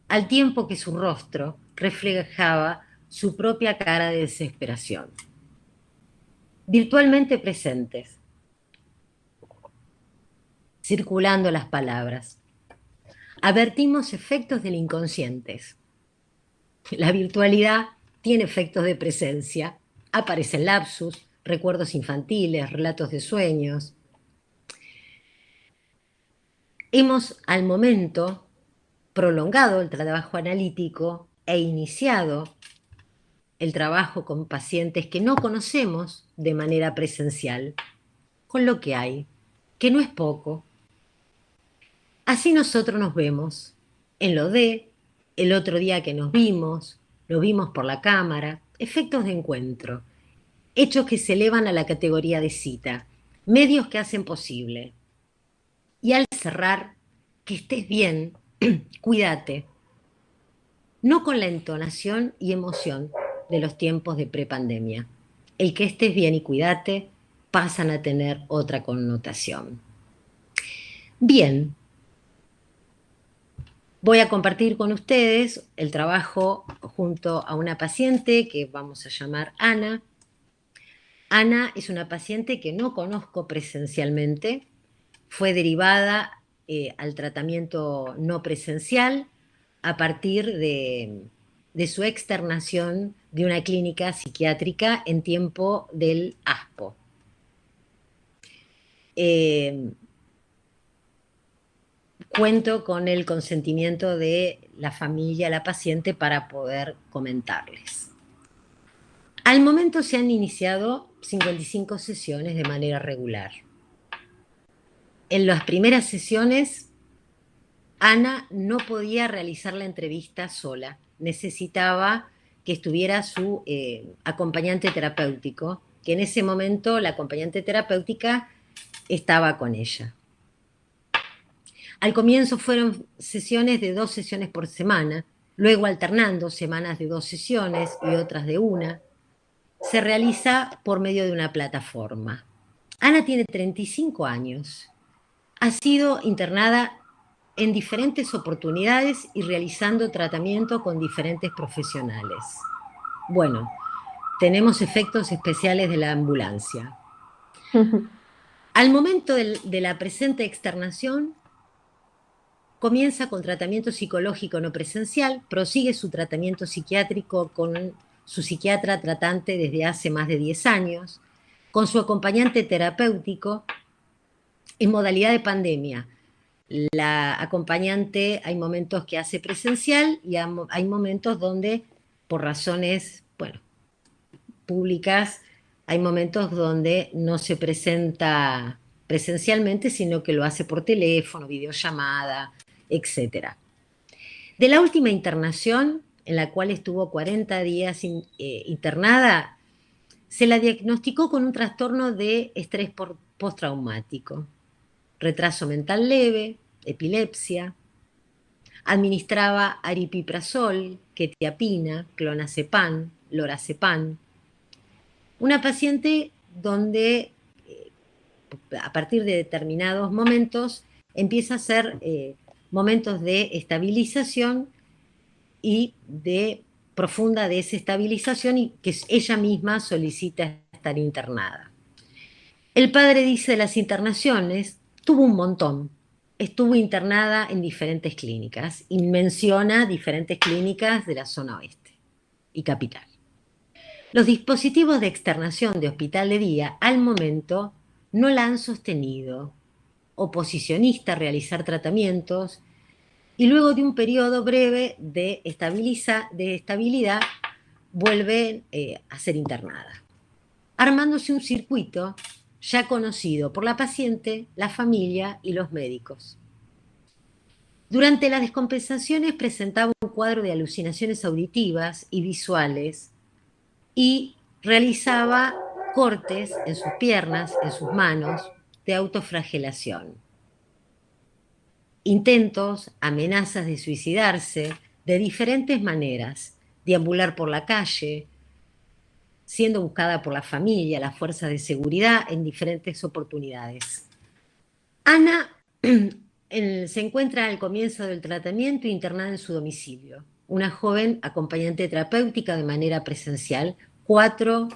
al tiempo que su rostro reflejaba su propia cara de desesperación. Virtualmente presentes, circulando las palabras. Advertimos efectos del inconsciente. La virtualidad tiene efectos de presencia. Aparecen lapsus, recuerdos infantiles, relatos de sueños. Hemos al momento prolongado el trabajo analítico e iniciado el trabajo con pacientes que no conocemos de manera presencial, con lo que hay, que no es poco. Así nosotros nos vemos en lo de el otro día que nos vimos, lo vimos por la cámara, efectos de encuentro, hechos que se elevan a la categoría de cita, medios que hacen posible. Y al cerrar, que estés bien, cuídate, no con la entonación y emoción de los tiempos de prepandemia. El que estés bien y cuídate pasan a tener otra connotación. Bien, voy a compartir con ustedes el trabajo junto a una paciente que vamos a llamar Ana. Ana es una paciente que no conozco presencialmente, fue derivada al tratamiento no presencial a partir de su externación de una clínica psiquiátrica en tiempo del ASPO. Cuento con el consentimiento de la familia, la paciente, para poder comentarles. Al momento se han iniciado 55 sesiones de manera regular. En las primeras sesiones, Ana no podía realizar la entrevista sola. Necesitaba que estuviera su acompañante terapéutico, que en ese momento la acompañante terapéutica estaba con ella. Al comienzo fueron sesiones de 2 sesiones por semana, luego alternando semanas de 2 sesiones y otras de 1. Se realiza por medio de una plataforma. Ana tiene 35 años. Ha sido internada en diferentes oportunidades y realizando tratamiento con diferentes profesionales. Bueno, tenemos efectos especiales de la ambulancia. Al momento de la presente externación, comienza con tratamiento psicológico no presencial, prosigue su tratamiento psiquiátrico con su psiquiatra tratante desde hace más de 10 años, con su acompañante terapéutico en modalidad de pandemia. La acompañante hay momentos que hace presencial y hay momentos donde, por razones, públicas, hay momentos donde no se presenta presencialmente, sino que lo hace por teléfono, videollamada, etc. De la última internación, en la cual estuvo 40 días internada, se la diagnosticó con un trastorno de estrés postraumático, retraso mental leve, epilepsia, administraba aripiprazol, quetiapina, clonazepam, lorazepam. Una paciente donde a partir de determinados momentos empieza a hacer momentos de estabilización y de profunda desestabilización y que ella misma solicita estar internada. El padre dice de las internaciones, tuvo un montón. Estuvo internada en diferentes clínicas y menciona diferentes clínicas de la zona oeste y capital. Los dispositivos de externación de hospital de día al momento no la han sostenido. Oposicionista a realizar tratamientos y luego de un periodo breve de estabilidad vuelve a ser internada, armándose un circuito ya conocido por la paciente, la familia y los médicos. Durante las descompensaciones presentaba un cuadro de alucinaciones auditivas y visuales y realizaba cortes en sus piernas, en sus manos, de autoflagelación. Intentos, amenazas de suicidarse de diferentes maneras, deambular por la calle, siendo buscada por la familia, las fuerzas de seguridad en diferentes oportunidades. Ana se encuentra al comienzo del tratamiento internada en su domicilio, una joven acompañante terapéutica de manera presencial, 4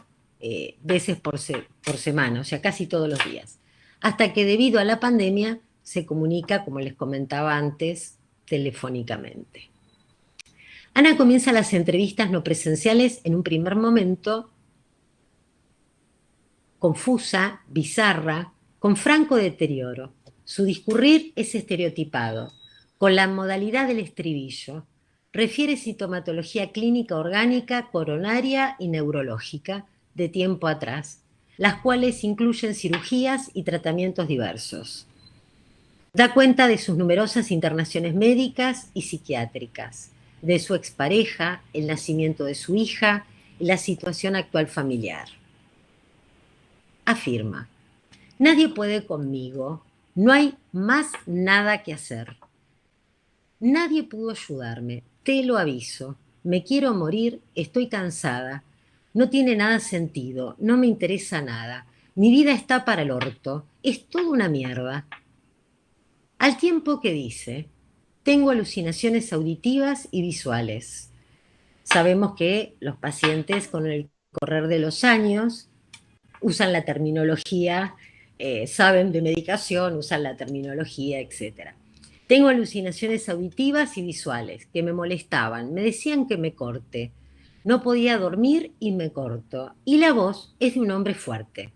veces por semana, o sea, casi todos los días, hasta que debido a la pandemia se comunica, como les comentaba antes, telefónicamente. Ana comienza las entrevistas no presenciales en un primer momento confusa, bizarra, con franco deterioro. Su discurrir es estereotipado, con la modalidad del estribillo. Refiere sintomatología clínica orgánica, coronaria y neurológica de tiempo atrás, las cuales incluyen cirugías y tratamientos diversos. Da cuenta de sus numerosas internaciones médicas y psiquiátricas, de su expareja, el nacimiento de su hija y la situación actual familiar. Afirma: nadie puede conmigo, no hay más nada que hacer. Nadie pudo ayudarme, te lo aviso. Me quiero morir, estoy cansada. No tiene nada sentido, no me interesa nada. Mi vida está para el orto, es toda una mierda. Al tiempo que dice, tengo alucinaciones auditivas y visuales. Sabemos que los pacientes con el correr de los años usan la terminología, saben de medicación, usan la terminología, etc. Tengo alucinaciones auditivas y visuales que me molestaban, me decían que me corte. No podía dormir y me corto. Y la voz es de un hombre fuerte.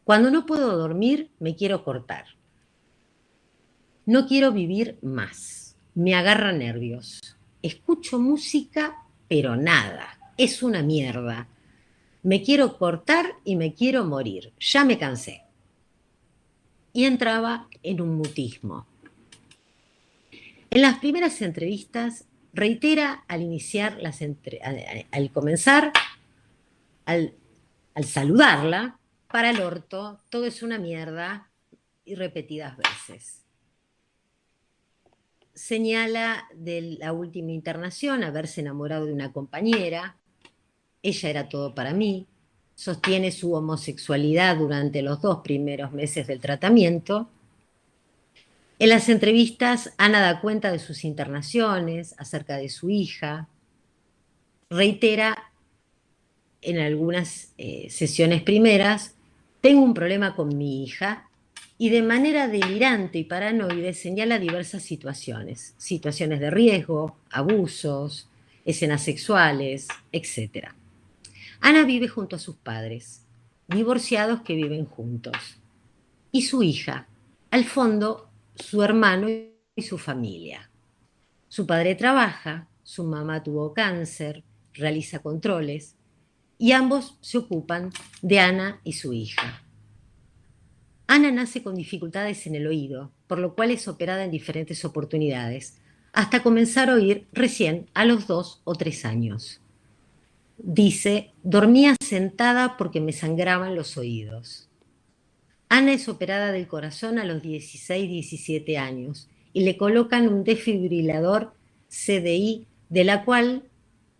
Cuando no puedo dormir, me quiero cortar. No quiero vivir más. Me agarra nervios. Escucho música, pero nada. Es una mierda. Me quiero cortar y me quiero morir. Ya me cansé. Y entraba en un mutismo. En las primeras entrevistas reitera al iniciar al comenzar, al saludarla, para el orto, todo es una mierda, y repetidas veces. Señala de la última internación haberse enamorado de una compañera, ella era todo para mí, sostiene su homosexualidad durante los 2 primeros meses del tratamiento. En las entrevistas, Ana da cuenta de sus internaciones, acerca de su hija, reitera en algunas sesiones primeras, tengo un problema con mi hija, y de manera delirante y paranoide señala diversas situaciones, situaciones de riesgo, abusos, escenas sexuales, etc. Ana vive junto a sus padres, divorciados que viven juntos, y su hija, al fondo, su hermano y su familia. Su padre trabaja, su mamá tuvo cáncer, realiza controles, y ambos se ocupan de Ana y su hija. Ana nace con dificultades en el oído, por lo cual es operada en diferentes oportunidades, hasta comenzar a oír recién a los 2 o 3 años. Dice, dormía sentada porque me sangraban los oídos. Ana es operada del corazón a los 16-17 años y le colocan un desfibrilador CDI, de la cual,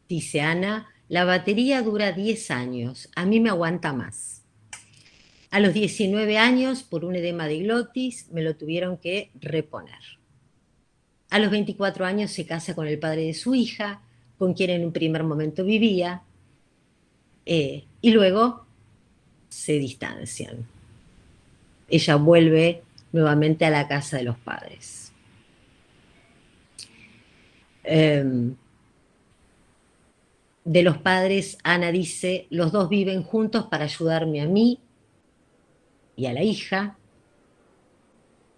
dice Ana, la batería dura 10 años, a mí me aguanta más. A los 19 años, por un edema de glotis, me lo tuvieron que reponer. A los 24 años se casa con el padre de su hija, con quien en un primer momento vivía, y luego se distancian. Ella vuelve nuevamente a la casa de los padres. De los padres, Ana dice, los 2 viven juntos para ayudarme a mí y a la hija.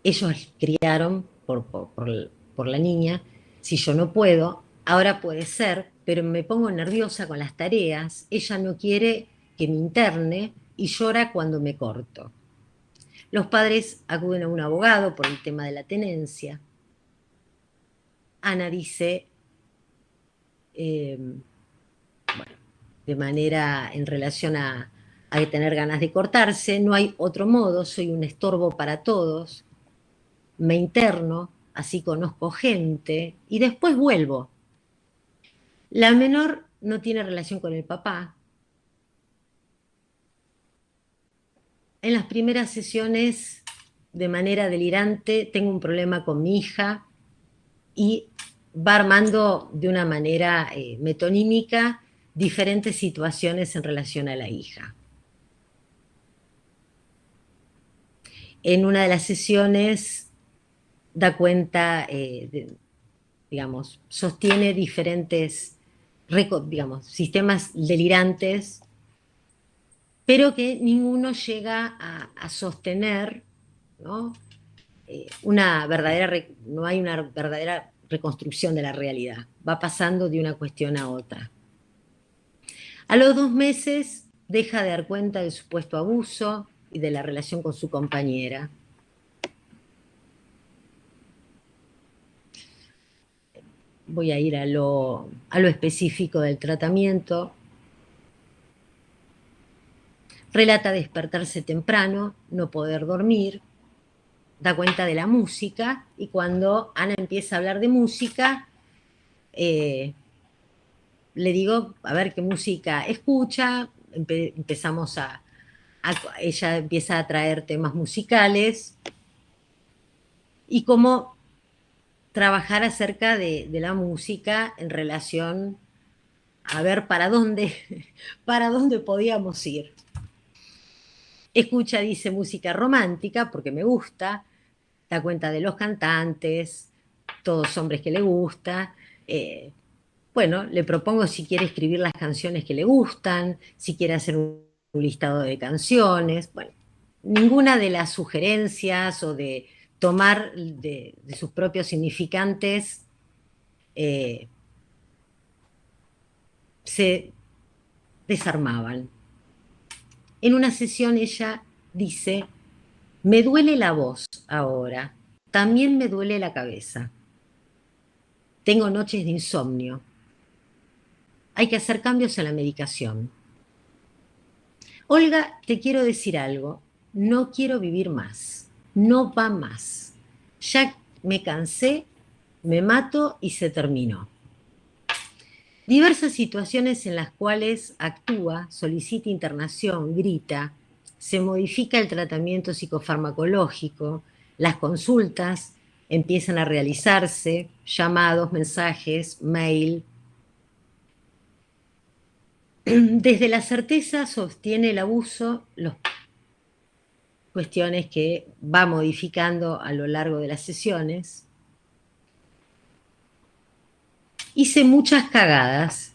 Ellos criaron por la niña. Si yo no puedo, ahora puede ser, pero me pongo nerviosa con las tareas. Ella no quiere que me interne y llora cuando me corto. Los padres acuden a un abogado por el tema de la tenencia. Ana dice, bueno, de manera en relación a tener ganas de cortarse, no hay otro modo, soy un estorbo para todos, me interno, así conozco gente y después vuelvo. La menor no tiene relación con el papá. En las primeras sesiones, de manera delirante, tengo un problema con mi hija y va armando de una manera metonímica diferentes situaciones en relación a la hija. En una de las sesiones da cuenta, digamos, sostiene diferentes, digamos, sistemas delirantes, pero que ninguno llega a sostener, ¿no? No hay una verdadera reconstrucción de la realidad. Va pasando de una cuestión a otra. A los 2 meses deja de dar cuenta del supuesto abuso y de la relación con su compañera. Voy a ir a lo específico del tratamiento. Relata despertarse temprano, no poder dormir, da cuenta de la música, y cuando Ana empieza a hablar de música, le digo a ver qué música escucha, empezamos ella empieza a traer temas musicales y cómo trabajar acerca de la música en relación a ver para dónde podíamos ir. Escucha, dice, música romántica porque me gusta, da cuenta de los cantantes, todos hombres que le gusta. Bueno, le propongo si quiere escribir las canciones que le gustan, si quiere hacer un listado de canciones. Bueno, ninguna de las sugerencias o de tomar de sus propios significantes se desarmaban. En una sesión ella dice, me duele la voz ahora, también me duele la cabeza. Tengo noches de insomnio. Hay que hacer cambios en la medicación. Olga, te quiero decir algo. No quiero vivir más. No va más. Ya me cansé, me mato y se terminó. Diversas situaciones en las cuales actúa, solicita internación, grita, se modifica el tratamiento psicofarmacológico, las consultas empiezan a realizarse, llamados, mensajes, mail. Desde la certeza sostiene el abuso, las cuestiones que va modificando a lo largo de las sesiones. Hice muchas cagadas,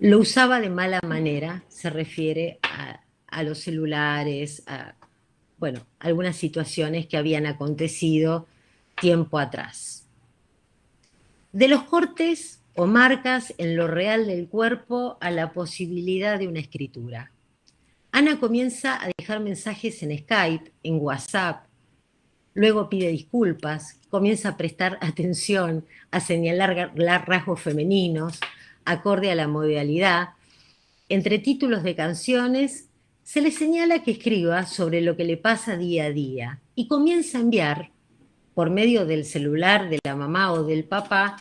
lo usaba de mala manera, se refiere a los celulares, a, bueno, algunas situaciones que habían acontecido tiempo atrás. De los cortes o marcas en lo real del cuerpo a la posibilidad de una escritura. Ana comienza a dejar mensajes en Skype, en WhatsApp, luego pide disculpas, comienza a prestar atención, a señalar rasgos femeninos, acorde a la modalidad. Entre títulos de canciones, se le señala que escriba sobre lo que le pasa día a día y comienza a enviar, por medio del celular de la mamá o del papá,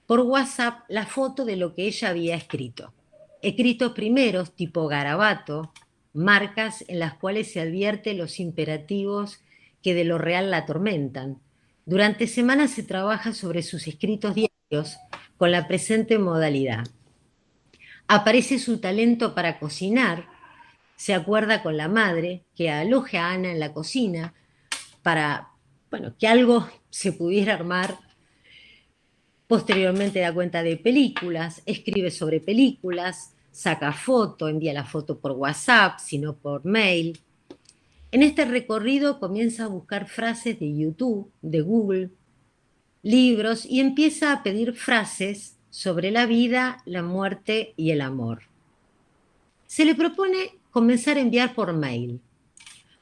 por WhatsApp la foto de lo que ella había escrito. Escritos primeros, tipo garabato, marcas en las cuales se advierte los imperativos que de lo real la atormentan. Durante semanas se trabaja sobre sus escritos diarios con la presente modalidad. Aparece su talento para cocinar, se acuerda con la madre que aloje a Ana en la cocina para, bueno, que algo se pudiera armar. Posteriormente da cuenta de películas, escribe sobre películas, saca foto, envía la foto por WhatsApp, sino por mail. En este recorrido comienza a buscar frases de YouTube, de Google, libros y empieza a pedir frases sobre la vida, la muerte y el amor. Se le propone comenzar a enviar por mail.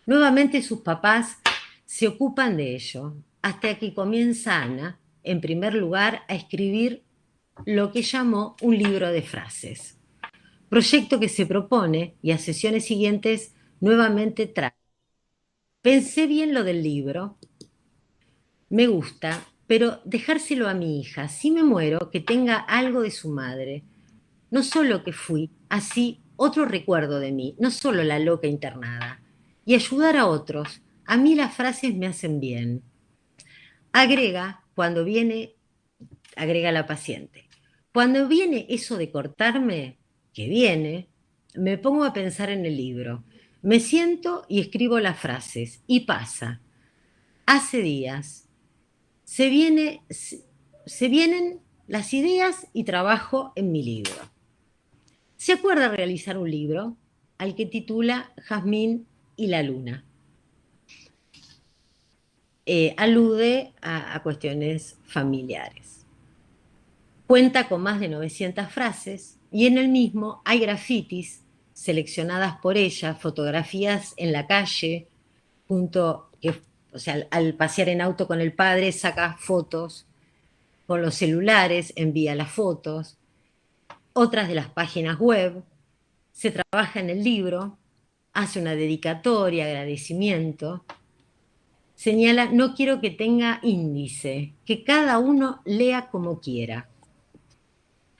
Nuevamente sus papás se ocupan de ello, hasta que comienza Ana, en primer lugar, a escribir lo que llamó un libro de frases. Proyecto que se propone y a sesiones siguientes nuevamente trae. Pensé bien lo del libro, me gusta, pero dejárselo a mi hija, si me muero, que tenga algo de su madre. No solo que fui, así otro recuerdo de mí, no solo la loca internada. Y ayudar a otros. A mí las frases me hacen bien. Agrega, cuando viene, agrega la paciente. Cuando viene eso de cortarme, que viene, me pongo a pensar en el libro. Me siento y escribo las frases. Y pasa. Hace días. Se vienen las ideas y trabajo en mi libro. Se acuerda realizar un libro al que titula Jazmín y la luna. Alude a cuestiones familiares. Cuenta con más de 900 frases y en el mismo hay grafitis seleccionadas por ella, fotografías en la calle, o sea, al pasear en auto con el padre saca fotos, con los celulares envía las fotos, otras de las páginas web, se trabaja en el libro, hace una dedicatoria, agradecimiento, señala, no quiero que tenga índice, que cada uno lea como quiera.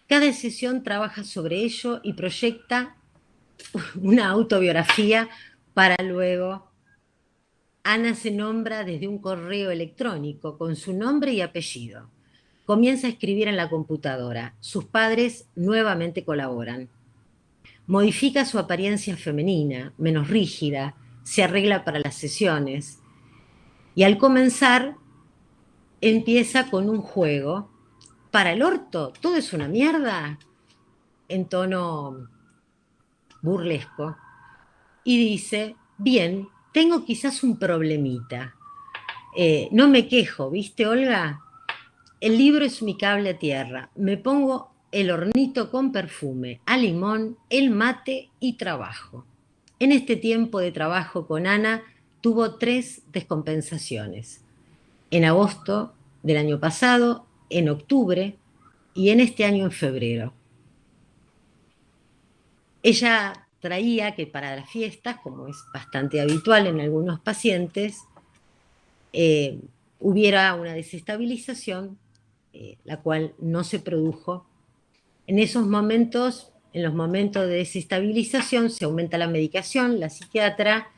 Cada sesión trabaja sobre ello y proyecta una autobiografía para luego. Ana se nombra desde un correo electrónico con su nombre y apellido. Comienza a escribir en la computadora. Sus padres nuevamente colaboran. Modifica su apariencia femenina, menos rígida, se arregla para las sesiones. Y al comenzar, empieza con un juego. Para el orto, todo es una mierda, en tono burlesco. Y dice, bien, tengo quizás un problemita. No me quejo, ¿viste, Olga? El libro es mi cable a tierra. Me pongo el hornito con perfume, a limón, el mate y trabajo. En este tiempo de trabajo con Ana tuvo 3 descompensaciones. En agosto del año pasado, en octubre y en este año en febrero. Ella traía que para las fiestas, como es bastante habitual en algunos pacientes, hubiera una desestabilización, la cual no se produjo. En esos momentos, en los momentos de desestabilización, se aumenta la medicación, la psiquiatra,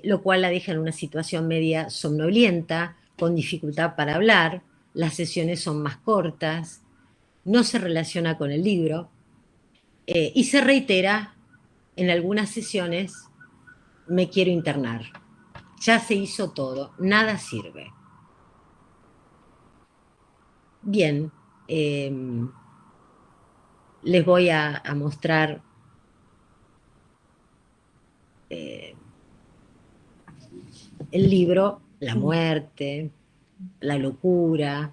lo cual la deja en una situación media somnolienta, con dificultad para hablar, las sesiones son más cortas, no se relaciona con el libro, y se reitera en algunas sesiones: me quiero internar. Ya se hizo todo, nada sirve. Bien, les voy a mostrar el libro, La muerte, la locura.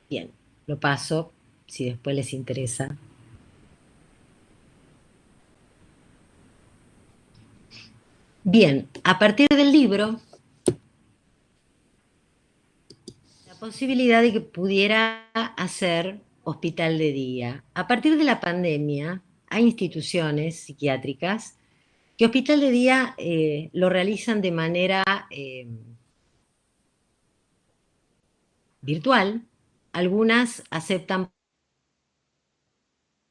Bien, lo paso, si después les interesa. Bien, a partir del libro, la posibilidad de que pudiera hacer hospital de día. A partir de la pandemia, hay instituciones psiquiátricas que hospital de día lo realizan de manera virtual. Algunas aceptan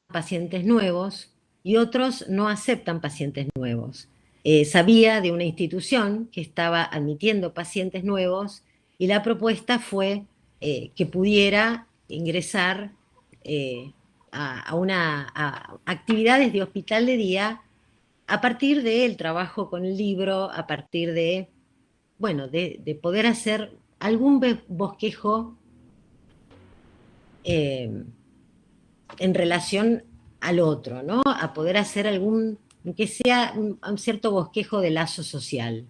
pacientes nuevos y otros no aceptan pacientes nuevos. Sabía de una institución que estaba admitiendo pacientes nuevos y la propuesta fue que pudiera ingresar a actividades de hospital de día a partir del trabajo con el libro, a partir de, bueno, de poder hacer algún bosquejo en relación al otro, ¿no? A poder hacer algún, que sea un cierto bosquejo de lazo social.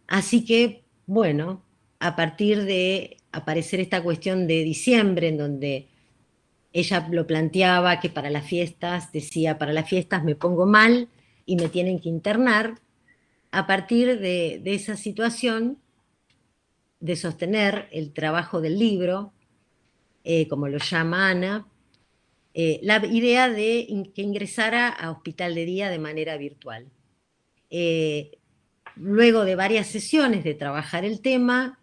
Así que, bueno, a partir de aparecer esta cuestión de diciembre, en donde ella lo planteaba que para las fiestas, decía, para las fiestas me pongo mal y me tienen que internar, a partir de esa situación de sostener el trabajo del libro, como lo llama Ana, la idea de que ingresara a hospital de día de manera virtual. Luego de varias sesiones de trabajar el tema,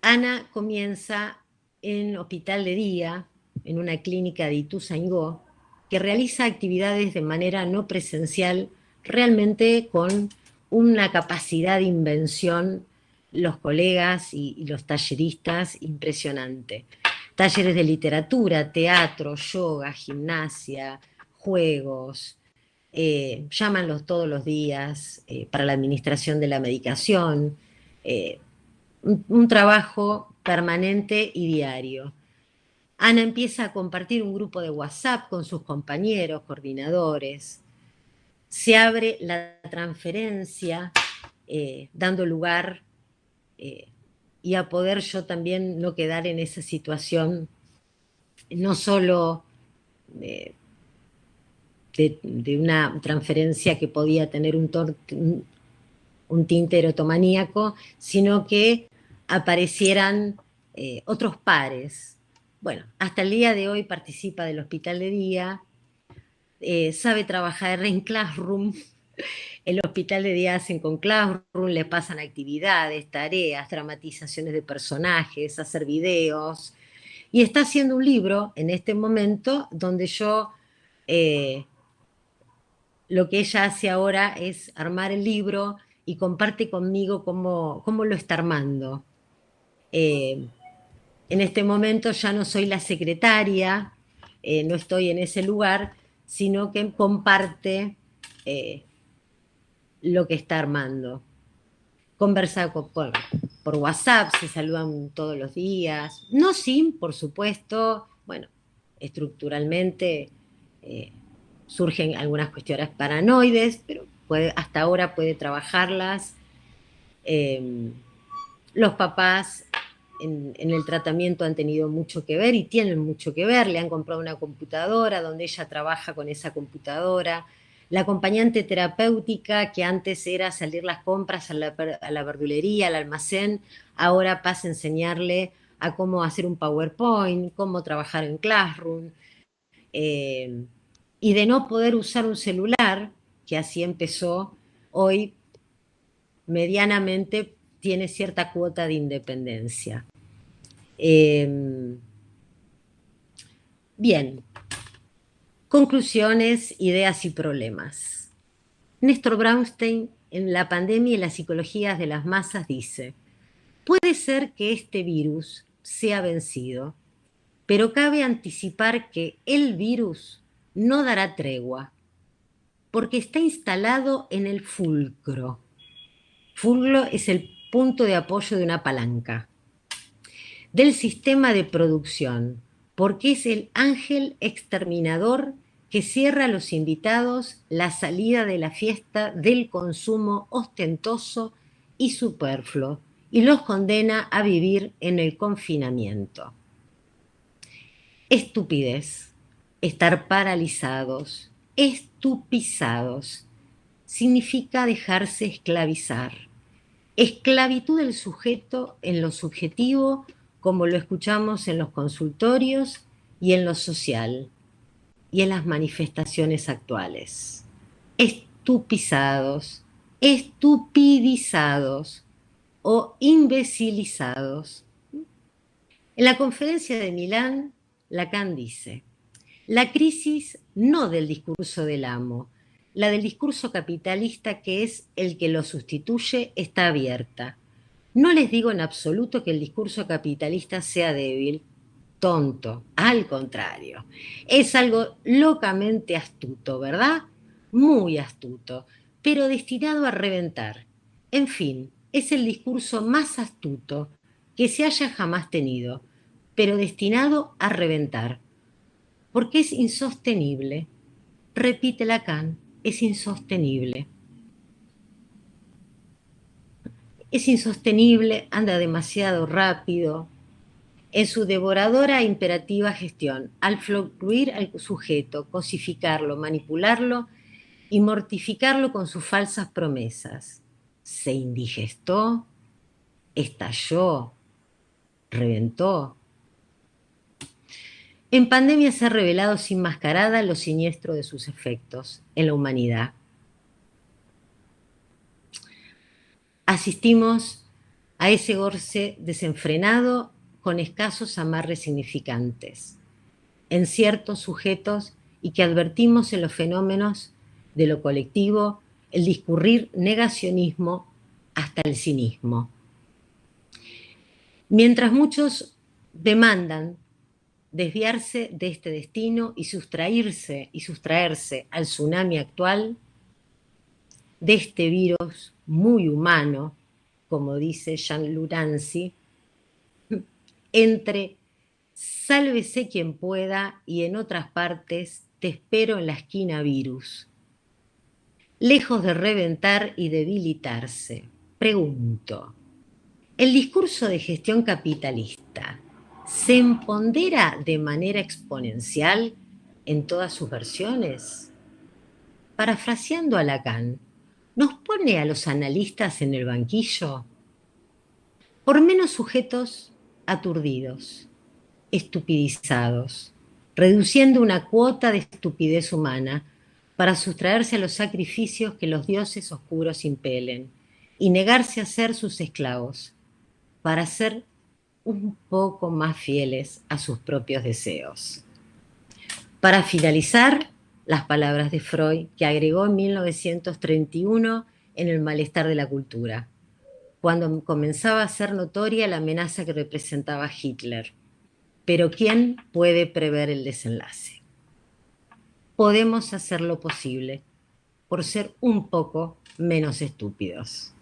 Ana comienza en hospital de día, en una clínica de Ituzaingó, que realiza actividades de manera no presencial, realmente con una capacidad de invención, los colegas y los talleristas, impresionante. Talleres de literatura, teatro, yoga, gimnasia, juegos, llámanlos todos los días para la administración de la medicación, un trabajo permanente y diario. Ana empieza a compartir un grupo de WhatsApp con sus compañeros, coordinadores. Se abre la transferencia, dando lugar y a poder yo también no quedar en esa situación, no solo de una transferencia que podía tener un tinte erotomaníaco, sino que aparecieran otros pares. Bueno, hasta el día de hoy participa del hospital de día, sabe trabajar en Classroom. El hospital de día hacen con Classroom, le pasan actividades, tareas, dramatizaciones de personajes, hacer videos. Y está haciendo un libro en este momento donde yo, lo que ella hace ahora es armar el libro y comparte conmigo cómo lo está armando. En este momento ya no soy la secretaria, no estoy en ese lugar, sino que comparte lo que está armando. Conversa con por WhatsApp, se saludan todos los días, no sin, por supuesto, bueno, estructuralmente surgen algunas cuestiones paranoides, pero hasta ahora puede trabajarlas. Los papás en el tratamiento han tenido mucho que ver y tienen mucho que ver. Le han comprado una computadora donde ella trabaja con esa computadora. La acompañante terapéutica, que antes era salir las compras a la verdulería, al almacén, ahora pasa a enseñarle a cómo hacer un PowerPoint, cómo trabajar en Classroom. Y de no poder usar un celular, que así empezó, hoy medianamente tiene cierta cuota de independencia. Bien, conclusiones, ideas y problemas. Néstor Brownstein, en La pandemia y las psicologías de las masas, dice: puede ser que este virus sea vencido, pero cabe anticipar que el virus no dará tregua, porque está instalado en el fulcro. Fulcro es el punto de apoyo de una palanca del sistema de producción, porque es el ángel exterminador que cierra a los invitados la salida de la fiesta del consumo ostentoso y superfluo y los condena a vivir en el confinamiento. Estupidez, estar paralizados, estupizados, significa dejarse esclavizar. Esclavitud del sujeto en lo subjetivo, como lo escuchamos en los consultorios y en lo social y en las manifestaciones actuales. Estupizados, estupidizados o imbecilizados. En la conferencia de Milán, Lacan dice: la crisis no del discurso del amo, la del discurso capitalista, que es el que lo sustituye, está abierta. No les digo en absoluto que el discurso capitalista sea débil, tonto, al contrario. Es algo locamente astuto, ¿verdad? Muy astuto, pero destinado a reventar. En fin, es el discurso más astuto que se haya jamás tenido, pero destinado a reventar, porque es insostenible. Repite Lacan, es insostenible. Es insostenible, anda demasiado rápido. En su devoradora e imperativa gestión, al fluir al sujeto, cosificarlo, manipularlo y mortificarlo con sus falsas promesas. Se indigestó, estalló, reventó. En pandemia se ha revelado sin mascarada lo siniestro de sus efectos en la humanidad. Asistimos a ese goce desenfrenado con escasos amarres significantes en ciertos sujetos y que advertimos en los fenómenos de lo colectivo, el discurrir negacionismo hasta el cinismo. Mientras muchos demandan desviarse de este destino y sustraerse al tsunami actual, de este virus muy humano, como dice Jean-Luc Nancy, entre sálvese quien pueda y en otras partes te espero en la esquina virus. Lejos de reventar y debilitarse, pregunto, ¿el discurso de gestión capitalista se empodera de manera exponencial en todas sus versiones? Parafraseando a Lacan, ¿nos pone a los analistas en el banquillo? Por menos sujetos aturdidos, estupidizados, reduciendo una cuota de estupidez humana para sustraerse a los sacrificios que los dioses oscuros impelen y negarse a ser sus esclavos, para ser un poco más fieles a sus propios deseos. Para finalizar, las palabras de Freud, que agregó en 1931 en El malestar de la cultura, cuando comenzaba a ser notoria la amenaza que representaba Hitler. Pero ¿quién puede prever el desenlace? Podemos hacer lo posible por ser un poco menos estúpidos.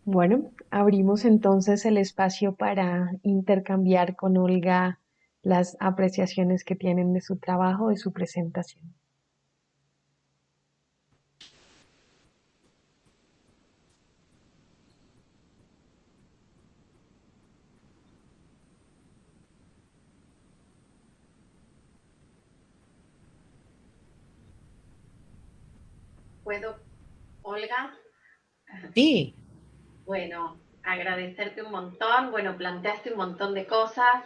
Bueno, abrimos entonces el espacio para intercambiar con Olga las apreciaciones que tienen de su trabajo, de su presentación. ¿Puedo, Olga? Sí. Bueno, agradecerte un montón. Bueno, planteaste un montón de cosas,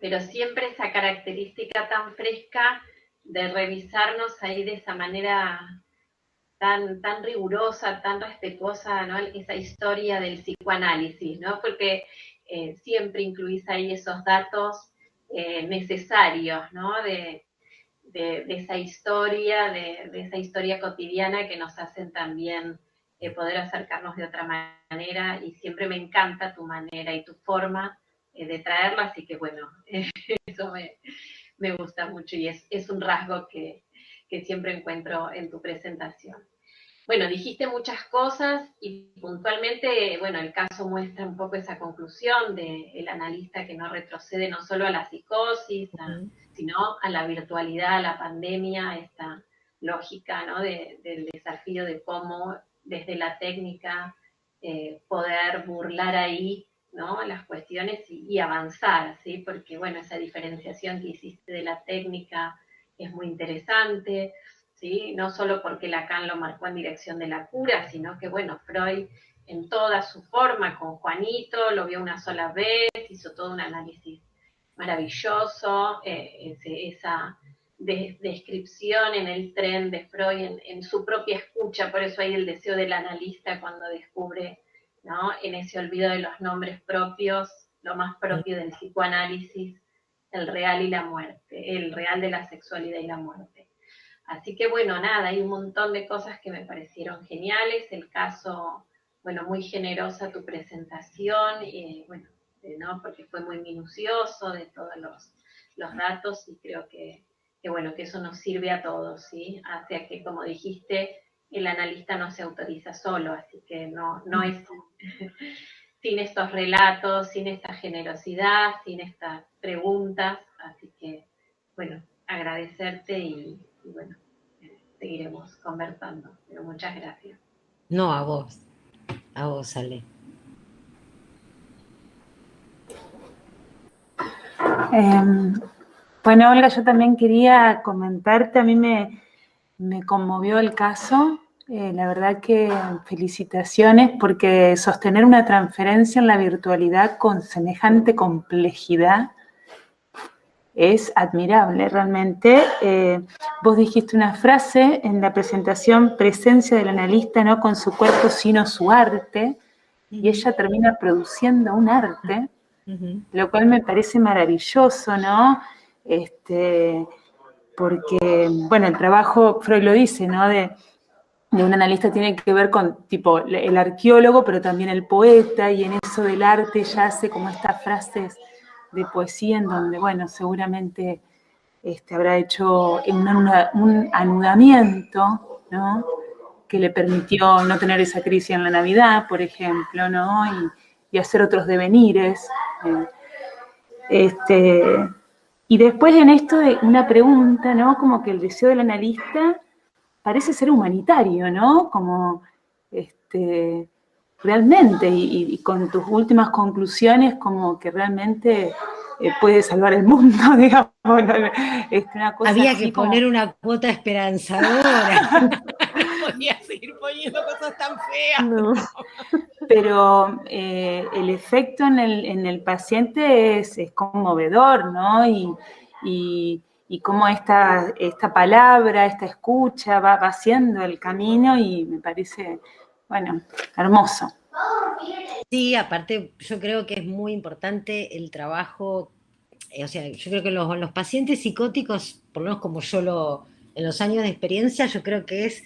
pero siempre esa característica tan fresca de revisarnos ahí de esa manera tan rigurosa, tan respetuosa, ¿no? Esa historia del psicoanálisis, ¿no? Porque siempre incluís ahí esos datos necesarios, ¿no? De esa historia cotidiana que nos hacen también poder acercarnos de otra manera, y siempre me encanta tu manera y tu forma de traerla, así que bueno, eso me gusta mucho y es un rasgo que siempre encuentro en tu presentación. Bueno, dijiste muchas cosas y puntualmente, bueno, el caso muestra un poco esa conclusión del analista que no retrocede no solo a la psicosis, sino a la virtualidad, a la pandemia, esta lógica, ¿no? Del desafío de cómo desde la técnica poder burlar ahí, ¿no? Las cuestiones y avanzar, ¿sí? Porque, bueno, esa diferenciación que hiciste de la técnica es muy interesante. ¿Sí? No solo porque Lacan lo marcó en dirección de la cura, sino que, bueno, Freud en toda su forma, con Juanito, lo vio una sola vez, hizo todo un análisis maravilloso, esa descripción en el tren de Freud, en su propia escucha, por eso hay el deseo del analista cuando descubre, ¿no? En ese olvido de los nombres propios, lo más propio del psicoanálisis, el real y la muerte, el real de la sexualidad y la muerte. Así que bueno, nada, hay un montón de cosas que me parecieron geniales, el caso, bueno, muy generosa tu presentación, bueno, ¿no? Porque fue muy minucioso de todos los datos y creo bueno, que eso nos sirve a todos, ¿sí? Hacia que, como dijiste, el analista no se autoriza solo, así que no es sin estos relatos, sin esta generosidad, sin estas preguntas, así que, bueno, agradecerte y bueno, seguiremos conversando, pero muchas gracias. No, a vos, Ale. Bueno, Olga, yo también quería comentarte, a mí me conmovió el caso, la verdad que felicitaciones porque sostener una transferencia en la virtualidad con semejante complejidad es admirable realmente. Vos dijiste una frase en la presentación, presencia del analista, ¿no? Con su cuerpo sino su arte, y ella termina produciendo un arte, lo cual me parece maravilloso, ¿no? Porque, bueno, el trabajo, Freud lo dice, ¿no? De un analista tiene que ver con, tipo, el arqueólogo, pero también el poeta, y en eso del arte ya hace como estas frases de poesía en donde, bueno, seguramente habrá hecho un anudamiento, ¿no? Que le permitió no tener esa crisis en la Navidad, por ejemplo, ¿no? Y hacer otros devenires. Y después en esto de una pregunta, ¿no? Como que el deseo del analista parece ser humanitario, ¿no? Como realmente, y con tus últimas conclusiones, como que realmente puede salvar el mundo, digamos. Una cosa había así que poner como... una cuota esperanzadora. No podía seguir poniendo cosas tan feas. No. Pero el efecto en el paciente es conmovedor, ¿no? Y cómo esta palabra, esta escucha va haciendo el camino y me parece, bueno, hermoso. Sí, aparte yo creo que es muy importante el trabajo, o sea, yo creo que los pacientes psicóticos, por lo menos como en los años de experiencia, yo creo que es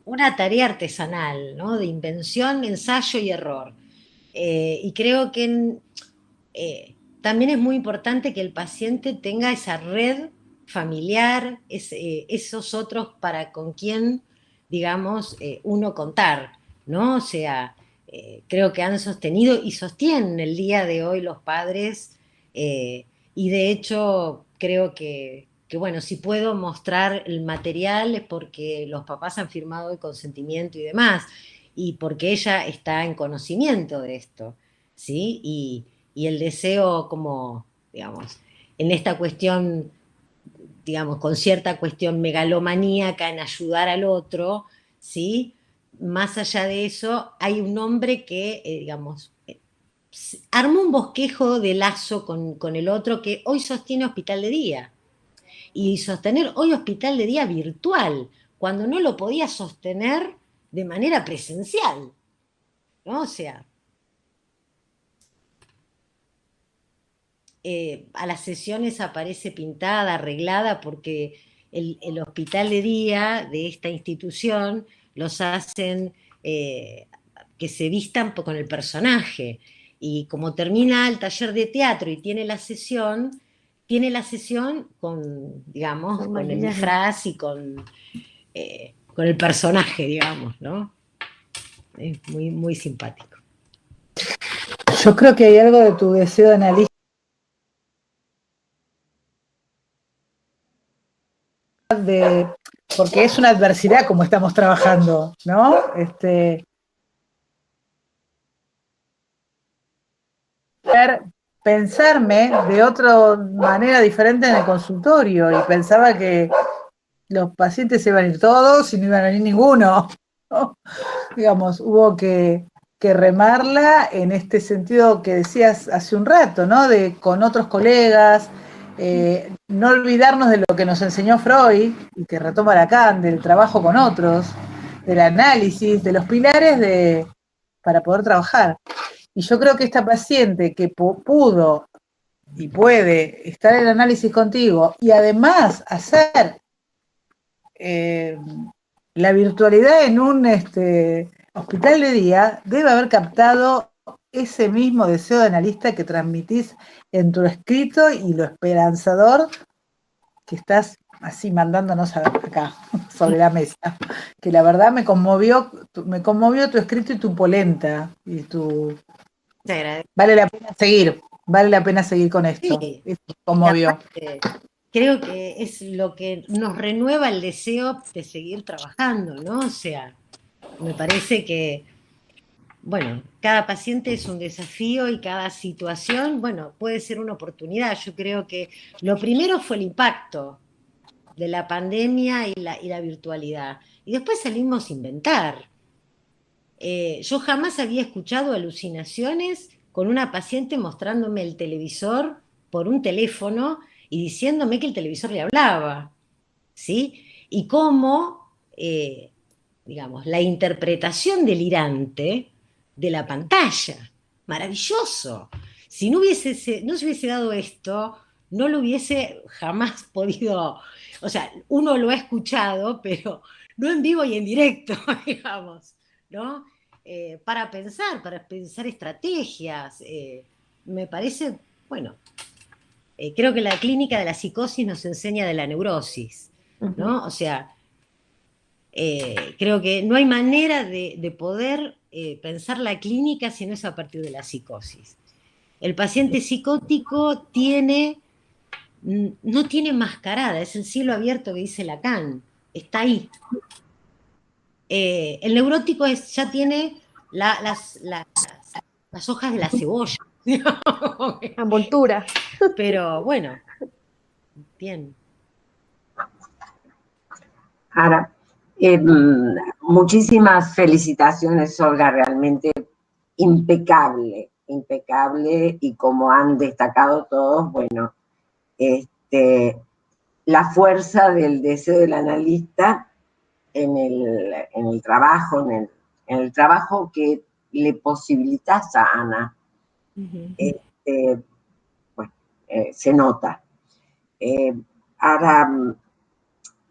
una tarea artesanal, ¿no? De invención, ensayo y error. Y creo que también es muy importante que el paciente tenga esa red familiar, esos otros para con quien, digamos, uno contar, ¿no? O sea, creo que han sostenido y sostienen el día de hoy los padres, y de hecho creo que, bueno, si puedo mostrar el material es porque los papás han firmado el consentimiento y demás, y porque ella está en conocimiento de esto, ¿sí? Y el deseo como, digamos, en esta cuestión, digamos, con cierta cuestión megalomaníaca en ayudar al otro, ¿sí? Más allá de eso, hay un hombre que, digamos, armó un bosquejo de lazo con el otro que hoy sostiene Hospital de Día. Y sostener hoy Hospital de Día virtual, cuando no lo podía sostener de manera presencial, ¿no? O sea, a las sesiones aparece pintada, arreglada, porque el hospital de día de esta institución los hacen que se vistan con el personaje. Y como termina el taller de teatro y tiene la sesión con, digamos, Con con el maquillaje. disfraz y con el personaje, digamos, ¿no? Es muy, muy simpático. Yo creo que hay algo de tu deseo de analista, porque es una adversidad como estamos trabajando, ¿no? Pensarme de otra manera diferente en el consultorio y pensaba que los pacientes se iban a ir todos y no iban a venir ninguno, ¿no? Digamos, hubo que remarla en este sentido que decías hace un rato, ¿no? De con otros colegas, no olvidarnos de lo que nos enseñó Freud y que retoma Lacan, del trabajo con otros, del análisis, de los pilares para poder trabajar. Y yo creo que esta paciente que pudo y puede estar en el análisis contigo y además hacer la virtualidad en un hospital de día, debe haber captado ese mismo deseo de analista que transmitís en tu escrito y lo esperanzador que estás así mandándonos acá sobre la mesa, que la verdad me conmovió tu escrito y tu polenta y tu... Te agradezco. Vale la pena seguir con esto. Sí. Esto me conmovió. Creo que es lo que nos renueva el deseo de seguir trabajando, ¿no? O sea, me parece que, bueno, cada paciente es un desafío y cada situación, bueno, puede ser una oportunidad. Yo creo que lo primero fue el impacto de la pandemia y la virtualidad. Y después salimos a inventar. Yo jamás había escuchado alucinaciones con una paciente mostrándome el televisor por un teléfono y diciéndome que el televisor le hablaba, ¿sí? Y cómo, digamos, la interpretación delirante de la pantalla. Maravilloso. Si no se hubiese dado esto, no lo hubiese jamás podido, o sea, uno lo ha escuchado, pero no en vivo y en directo, digamos, ¿no? Para pensar estrategias. Me parece, bueno, creo que la clínica de la psicosis nos enseña de la neurosis, ¿no? O sea, creo que no hay manera de poder pensar la clínica si no es a partir de la psicosis. El paciente psicótico no tiene mascarada, es el cielo abierto que dice Lacan, está ahí. El neurótico ya tiene las hojas de la cebolla. Envoltura. Pero bueno, bien. Ahora, muchísimas felicitaciones, Olga, realmente impecable, impecable, y como han destacado todos, bueno, la fuerza del deseo del analista en el trabajo, en el trabajo que le posibilitas a Ana, bueno, se nota. Ahora,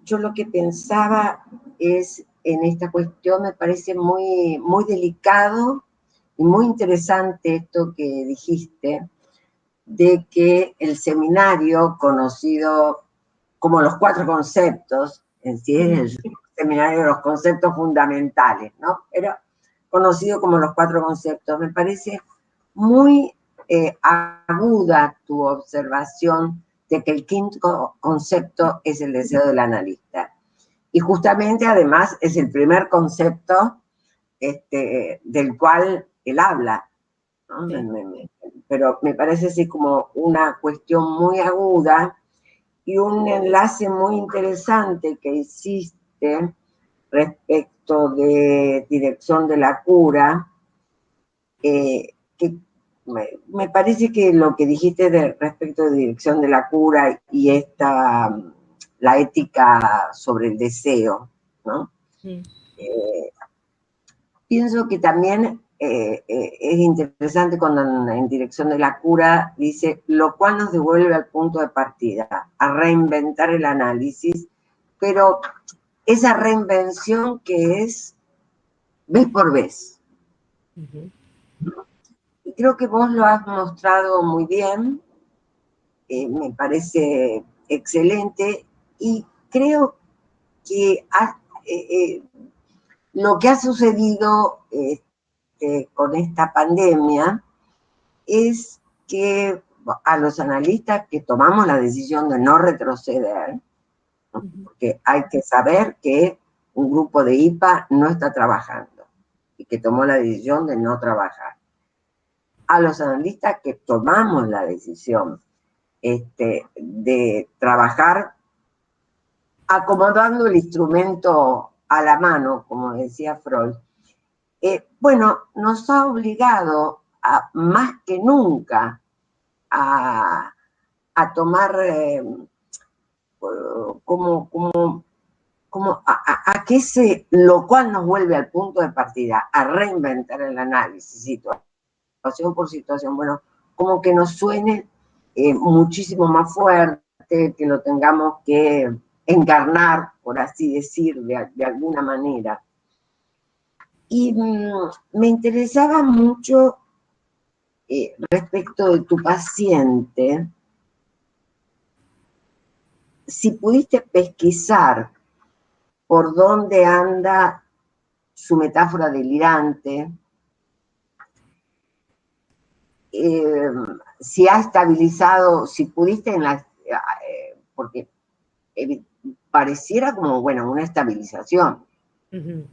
yo lo que pensaba es, en esta cuestión me parece muy, muy delicado y muy interesante esto que dijiste, de que el seminario, conocido como los 4 conceptos, en sí es el seminario de los conceptos fundamentales, ¿no? Pero conocido como los 4 conceptos. Me parece muy aguda tu observación de que el quinto concepto es el deseo del analista. Y justamente, además, es el primer concepto del cual él habla, ¿no? Sí. Pero me parece así como una cuestión muy aguda y un enlace muy interesante que hiciste respecto de dirección de la cura, que me parece que lo que dijiste respecto de dirección de la cura y la ética sobre el deseo, ¿no? Sí. Pienso que también es interesante cuando en dirección de la cura dice, lo cual nos devuelve al punto de partida, a reinventar el análisis, pero esa reinvención que es vez por vez. Uh-huh. Y creo que vos lo has mostrado muy bien, me parece excelente, y creo que lo que ha sucedido con esta pandemia es que a los analistas que tomamos la decisión de no retroceder, porque hay que saber que un grupo de IPA no está trabajando y que tomó la decisión de no trabajar. A los analistas que tomamos la decisión de trabajar acomodando el instrumento a la mano, como decía Freud, bueno, nos ha obligado más que nunca a tomar como a que lo cual nos vuelve al punto de partida, a reinventar el análisis, situación por situación, bueno, como que nos suene muchísimo más fuerte, que lo tengamos que encarnar, por así decir, de alguna manera. Y me interesaba mucho respecto de tu paciente, si pudiste pesquisar por dónde anda su metáfora delirante, si ha estabilizado, si pudiste porque pareciera como, bueno, una estabilización. Uh-huh.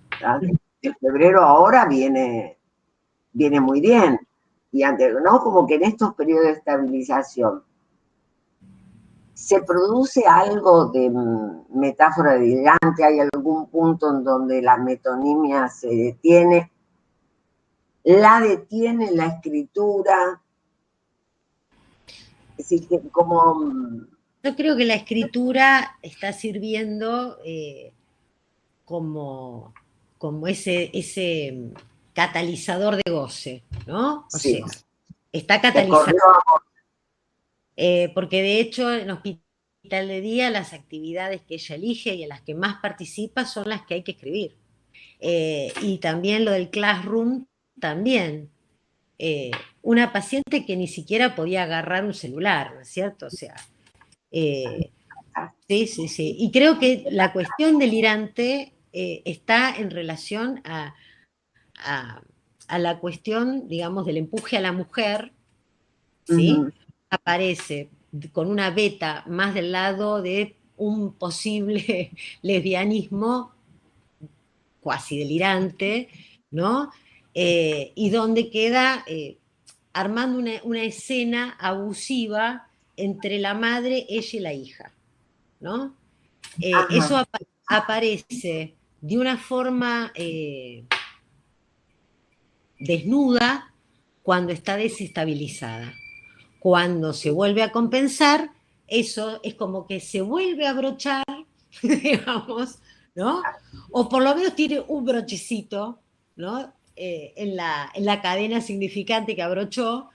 En febrero ahora viene muy bien, y antes, ¿no? Como que en estos periodos de estabilización se produce algo de metáfora delirante, hay algún punto en donde la metonimia se detiene, la detiene la escritura, es decir, que como... Yo creo que la escritura está sirviendo como ese catalizador de goce, ¿no? O Sí, sea, está catalizando. Porque de hecho en Hospital de Día las actividades que ella elige y en las que más participa son las que hay que escribir. Y también lo del classroom, también. Una paciente que ni siquiera podía agarrar un celular, ¿no es cierto? O sea, sí, sí, sí. Y creo que la cuestión delirante está en relación a la cuestión, digamos, del empuje a la mujer, ¿sí? Uh-huh. Aparece con una beta más del lado de un posible lesbianismo cuasi delirante, ¿no? Y donde queda armando una escena abusiva entre la madre, ella y la hija, ¿no? Eso aparece de una forma desnuda cuando está desestabilizada. Cuando se vuelve a compensar, eso es como que se vuelve a brochar, digamos, ¿no? O por lo menos tiene un brochecito, ¿no? En la cadena significante que abrochó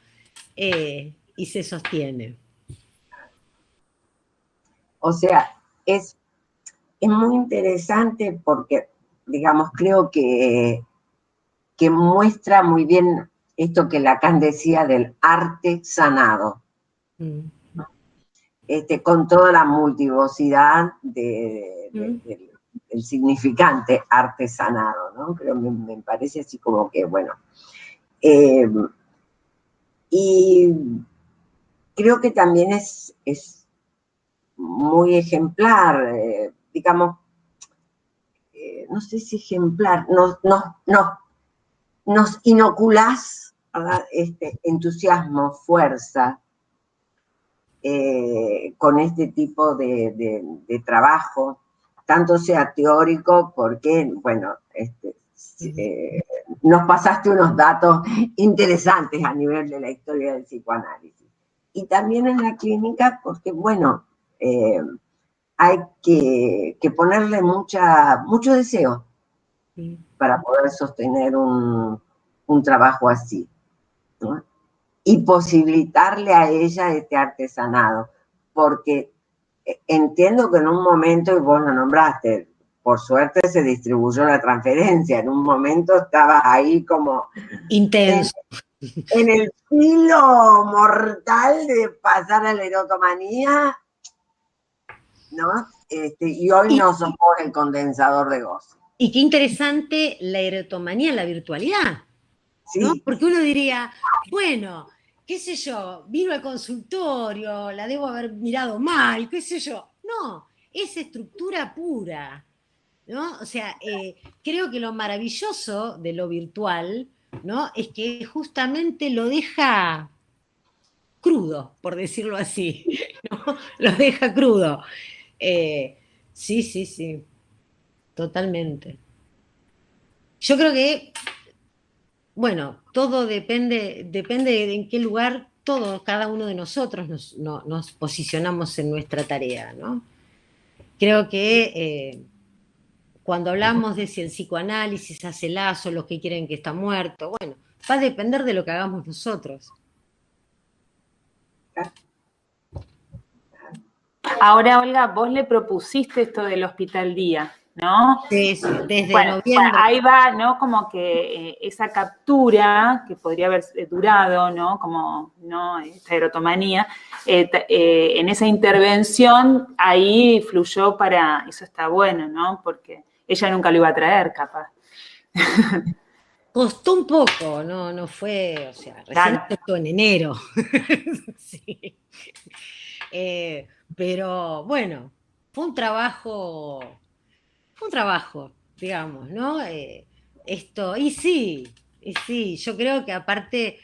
y se sostiene. O sea, es muy interesante porque, digamos, creo que muestra muy bien esto que Lacan decía del arte sanado, con toda la multivocidad de el significante artesanado, ¿no? Pero me parece así como que, bueno. Y creo que también es muy ejemplar, digamos, no sé si ejemplar, nos inoculás, ¿verdad? Entusiasmo, fuerza, con este tipo de trabajo, tanto sea teórico, porque, bueno, nos pasaste unos datos interesantes a nivel de la historia del psicoanálisis. Y también en la clínica, porque, bueno, hay que ponerle mucho deseo para poder sostener un trabajo así, ¿no? Y posibilitarle a ella este artesanado, porque entiendo que en un momento, y vos lo nombraste, por suerte se distribuyó la transferencia, en un momento estabas ahí como intenso. En el filo mortal de pasar a la erotomanía, ¿no? Y hoy no somos el condensador de gozo. Y qué interesante la erotomanía en la virtualidad, ¿no? Sí. Porque uno diría, bueno, qué sé yo, vino al consultorio, la debo haber mirado mal, qué sé yo. No, es estructura pura, ¿no? O sea, creo que lo maravilloso de lo virtual, ¿no? Es que justamente lo deja crudo, por decirlo así, ¿no? Lo deja crudo. Sí, totalmente. Yo creo que, bueno, todo depende de en qué lugar cada uno de nosotros nos posicionamos en nuestra tarea, ¿no? Creo que cuando hablamos de si el psicoanálisis hace lazo, los que quieren que está muerto, bueno, va a depender de lo que hagamos nosotros. Ahora, Olga, vos le propusiste esto del hospital día, ¿no? Sí, desde bueno, noviembre. Ahí va, ¿no? Como que esa captura, que podría haber durado, ¿no? Como, ¿no? Esta erotomanía, en esa intervención, ahí fluyó eso está bueno, ¿no? Porque ella nunca lo iba a traer, capaz. Costó un poco, no fue, o sea, recién empezó en enero. Sí. Pero bueno, fue un trabajo, digamos, ¿no? Y sí, yo creo que aparte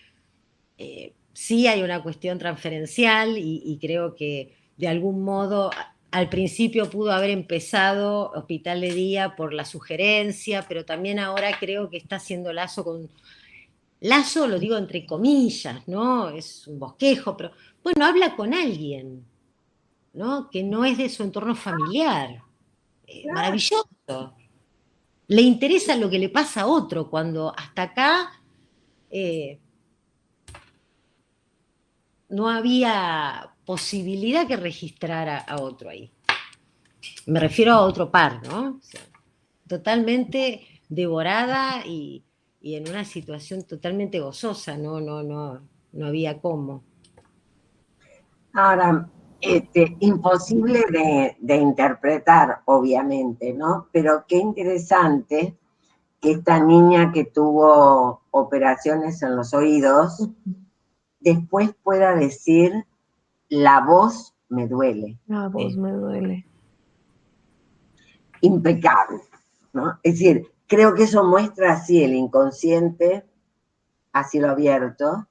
sí hay una cuestión transferencial y creo que de algún modo al principio pudo haber empezado Hospital de Día por la sugerencia, pero también ahora creo que está haciendo lazo lo digo entre comillas, ¿no? Es un bosquejo, pero bueno, habla con alguien, ¿no? Que no es de su entorno familiar. Maravilloso. Le interesa lo que le pasa a otro, cuando hasta acá no había posibilidad que registrara a otro ahí. Me refiero a otro par, ¿no? O sea, totalmente devorada y en una situación totalmente gozosa, no había cómo. Ahora, imposible de interpretar, obviamente, ¿no? Pero qué interesante que esta niña que tuvo operaciones en los oídos, después pueda decir, la voz me duele. La voz me duele. Impecable, ¿no? Es decir, creo que eso muestra así el inconsciente a cielo abierto,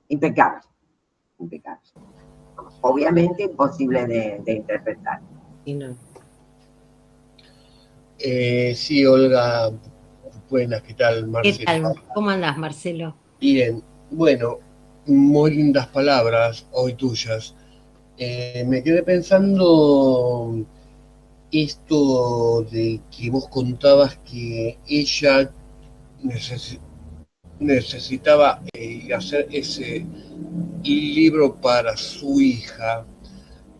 impecable. Obviamente imposible de interpretar. Y no. Sí, Olga, buenas, ¿qué tal, Marcelo? ¿Qué tal? ¿Cómo andás, Marcelo? Bien, bueno, muy lindas palabras hoy tuyas. Me quedé pensando esto de que vos contabas que ella necesitaba hacer ese libro para su hija,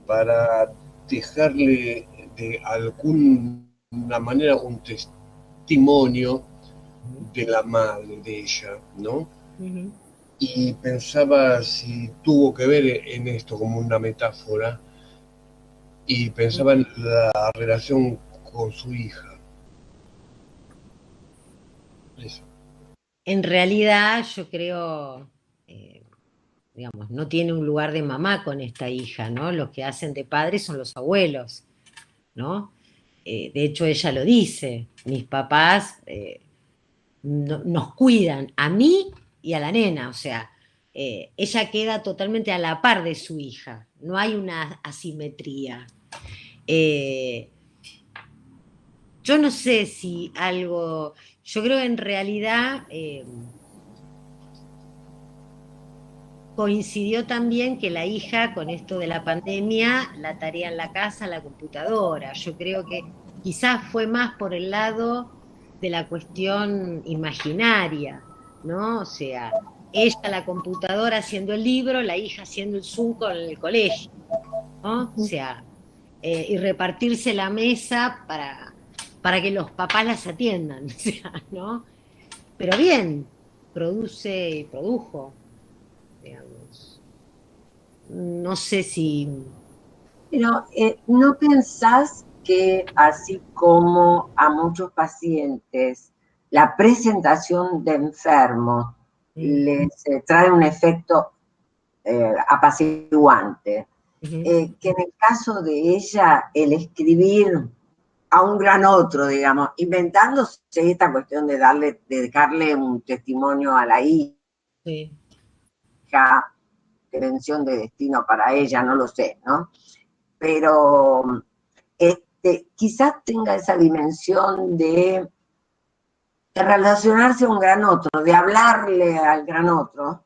para dejarle de alguna manera un testimonio de la madre de ella, ¿no? Uh-huh. y pensaba si tuvo que ver en esto como una metáfora, y pensaba en la relación con su hija. Eso. En realidad yo creo, digamos, no tiene un lugar de mamá con esta hija, ¿no? Los que hacen de padres son los abuelos, ¿no? De hecho ella lo dice, mis papás nos cuidan a mí y a la nena, o sea, ella queda totalmente a la par de su hija, no hay una asimetría. Eh, yo no sé si algo, yo creo en realidad coincidió también que la hija con esto de la pandemia, la tarea en la casa, la computadora, yo creo que quizás fue más por el lado de la cuestión imaginaria, ¿no? O sea, ella la computadora haciendo el libro, la hija haciendo el Zoom con el colegio, ¿no? O sea, y repartirse la mesa para que los papás las atiendan, o sea, ¿no? Pero bien, produce y produjo, digamos. No sé si... Pero ¿no pensás que así como a muchos pacientes la presentación de enfermos les trae un efecto apaciguante, que en el caso de ella el escribir a un gran otro, digamos, inventándose esta cuestión de dedicarle un testimonio a la hija, Sí. de mención de destino para ella, no lo sé, ¿no? Pero quizás tenga esa dimensión de relacionarse a un gran otro, de hablarle al gran otro,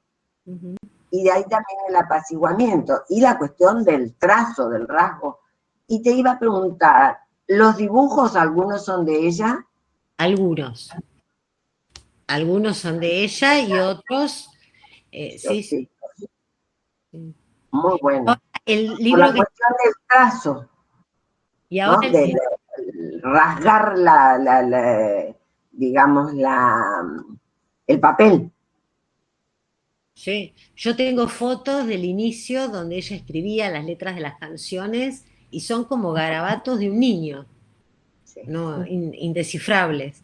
y de ahí también el apaciguamiento, y la cuestión del trazo, del rasgo. Y te iba a preguntar, ¿los dibujos algunos son de ella? Algunos. Algunos son de ella y otros... sí, sí. Sí, muy bueno. El Por la libro que... cuestión del trazo, Y ¿no? ahora De rasgar digamos, el papel. sí, yo tengo fotos del inicio donde ella escribía las letras de las canciones y son como garabatos de un niño, Sí. ¿no? Indescifrables.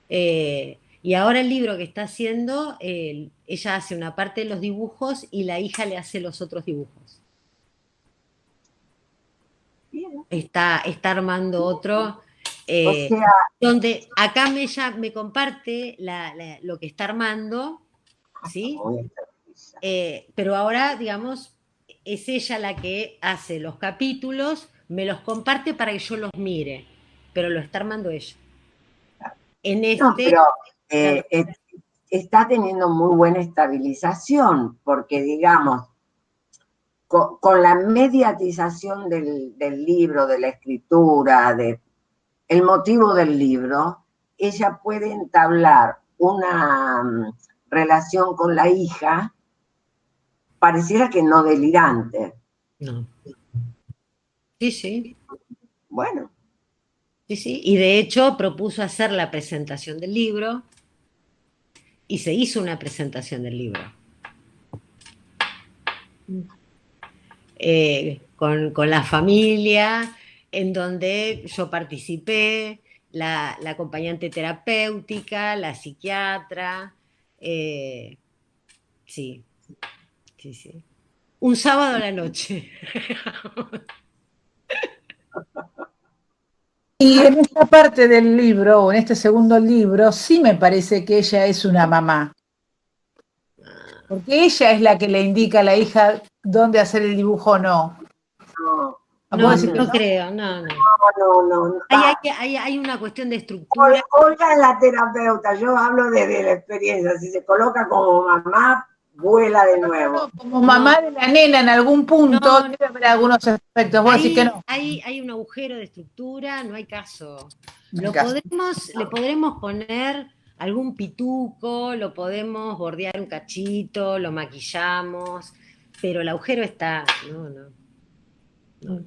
Y ahora el libro que está haciendo, ella hace una parte de los dibujos y la hija le hace los otros dibujos. Bien. Está armando otro, O sea, donde acá ella me comparte lo que está armando, ¿sí? Pero ahora, digamos, es ella la que hace los capítulos, me los comparte para que yo los mire, pero lo está armando ella. En no, este, pero claro, está teniendo muy buena estabilización, porque digamos, con la mediatización del libro, de la escritura, el motivo del libro, ella puede entablar una relación con la hija, pareciera que no delirante. no. Sí, sí, Bueno, sí, sí. Y de hecho propuso hacer la presentación del libro y se hizo una presentación del libro. Con la familia, en donde yo participé, la acompañante terapéutica, la psiquiatra, sí, sí, sí. Un sábado a la noche. Y en esta parte del libro, o en este segundo libro, sí me parece que ella es una mamá. Porque ella es la que le indica a la hija dónde hacer el dibujo o no. No, decir que no no? creo, no, no. no. Hay una cuestión de estructura. Olga es la terapeuta, yo hablo desde la experiencia, si se coloca como mamá, vuela de nuevo. Como mamá de la nena en algún punto, No, debe haber algunos aspectos. Vos decís que no. hay un agujero de estructura, no hay caso. No hay caso. Le podremos poner algún pituco, lo podemos bordear un cachito, lo maquillamos, pero el agujero está. No, no. No.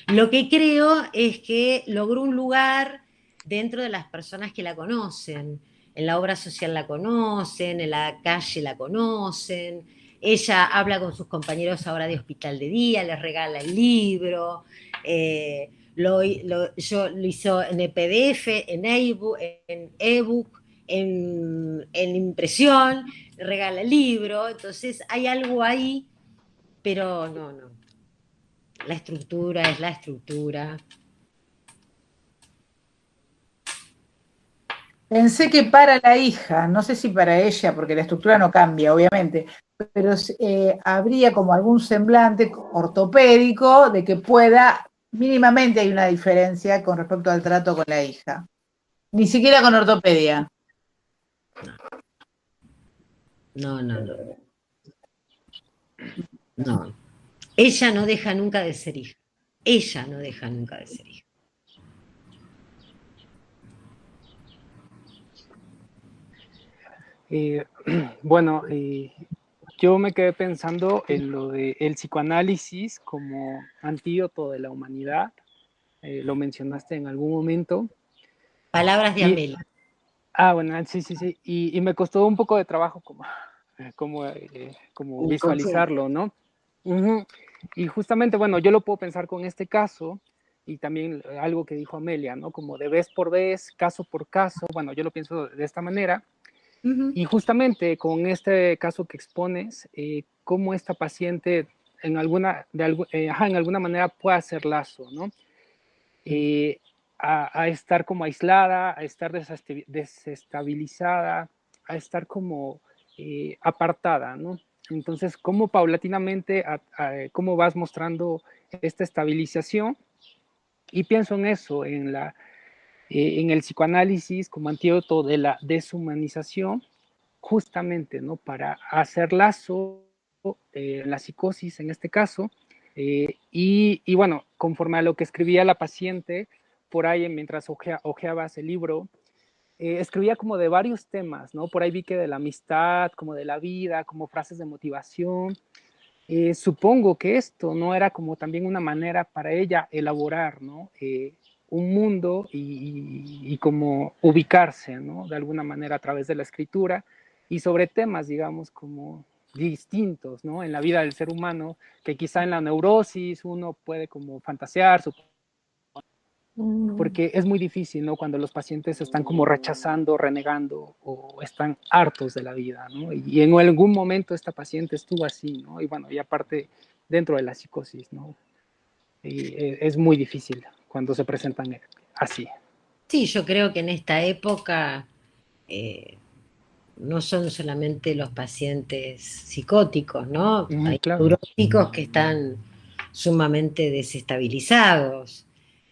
Lo que creo es que logró un lugar dentro de las personas que la conocen. en la obra social la conocen, en la calle la conocen, ella habla con sus compañeros ahora de hospital de día, les regala el libro, lo hizo en PDF, en ebook, en impresión, regala el libro, entonces hay algo ahí, pero no. La estructura es la estructura. Pensé que para la hija, no sé si para ella, porque la estructura no cambia, obviamente, pero habría como algún semblante ortopédico de que pueda, mínimamente hay una diferencia con respecto al trato con la hija. Ni siquiera con ortopedia. No. Ella no deja nunca de ser hija. Ella no deja nunca de ser hija. Bueno, yo me quedé pensando en lo del psicoanálisis como antídoto de la humanidad. Lo mencionaste en algún momento. Palabras de Amelia. Bueno, sí. Y me costó un poco de trabajo como visualizarlo, ¿no? Uh-huh. Y justamente, bueno, yo lo puedo pensar con este caso y también algo que dijo Amelia, ¿no? Como de vez por vez, caso por caso. Bueno, yo lo pienso de esta manera. Uh-huh. Y justamente con este caso que expones, cómo esta paciente en alguna manera puede hacer lazo, ¿no? A estar como aislada, a estar desestabilizada, a estar como apartada, ¿no? Entonces, cómo paulatinamente, cómo vas mostrando esta estabilización. Y pienso en eso, en el psicoanálisis como antídoto de la deshumanización, justamente, ¿no? Para hacer lazo, la psicosis en este caso, y bueno, conforme a lo que escribía la paciente, por ahí mientras hojeabas el libro, escribía como de varios temas, ¿no? Por ahí vi que de la amistad, como de la vida, como frases de motivación. Supongo que esto no era como también una manera para ella elaborar, ¿no? Un mundo y como ubicarse, ¿no? De alguna manera a través de la escritura y sobre temas, digamos, como distintos, ¿no? En la vida del ser humano, que quizá en la neurosis uno puede como fantasear, porque es muy difícil, ¿no? Cuando los pacientes están como rechazando, renegando o están hartos de la vida, ¿no? Y en algún momento esta paciente estuvo así, ¿no? Y bueno, y aparte dentro de la psicosis, ¿no? Y es muy difícil cuando se presentan así. Sí, yo creo que en esta época no son solamente los pacientes psicóticos, ¿no? Hay neuróticos que están sumamente desestabilizados.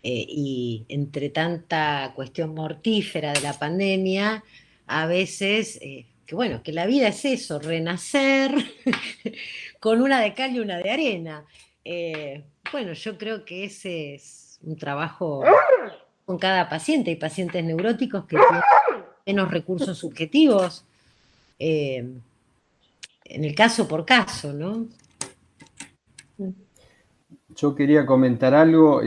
Y entre tanta cuestión mortífera de la pandemia, a veces, que la vida es eso, renacer con una de cal y una de arena. Bueno, yo creo que ese es un trabajo con cada paciente. Hay pacientes neuróticos que tienen menos recursos subjetivos, en el caso por caso, ¿no? Yo quería comentar algo,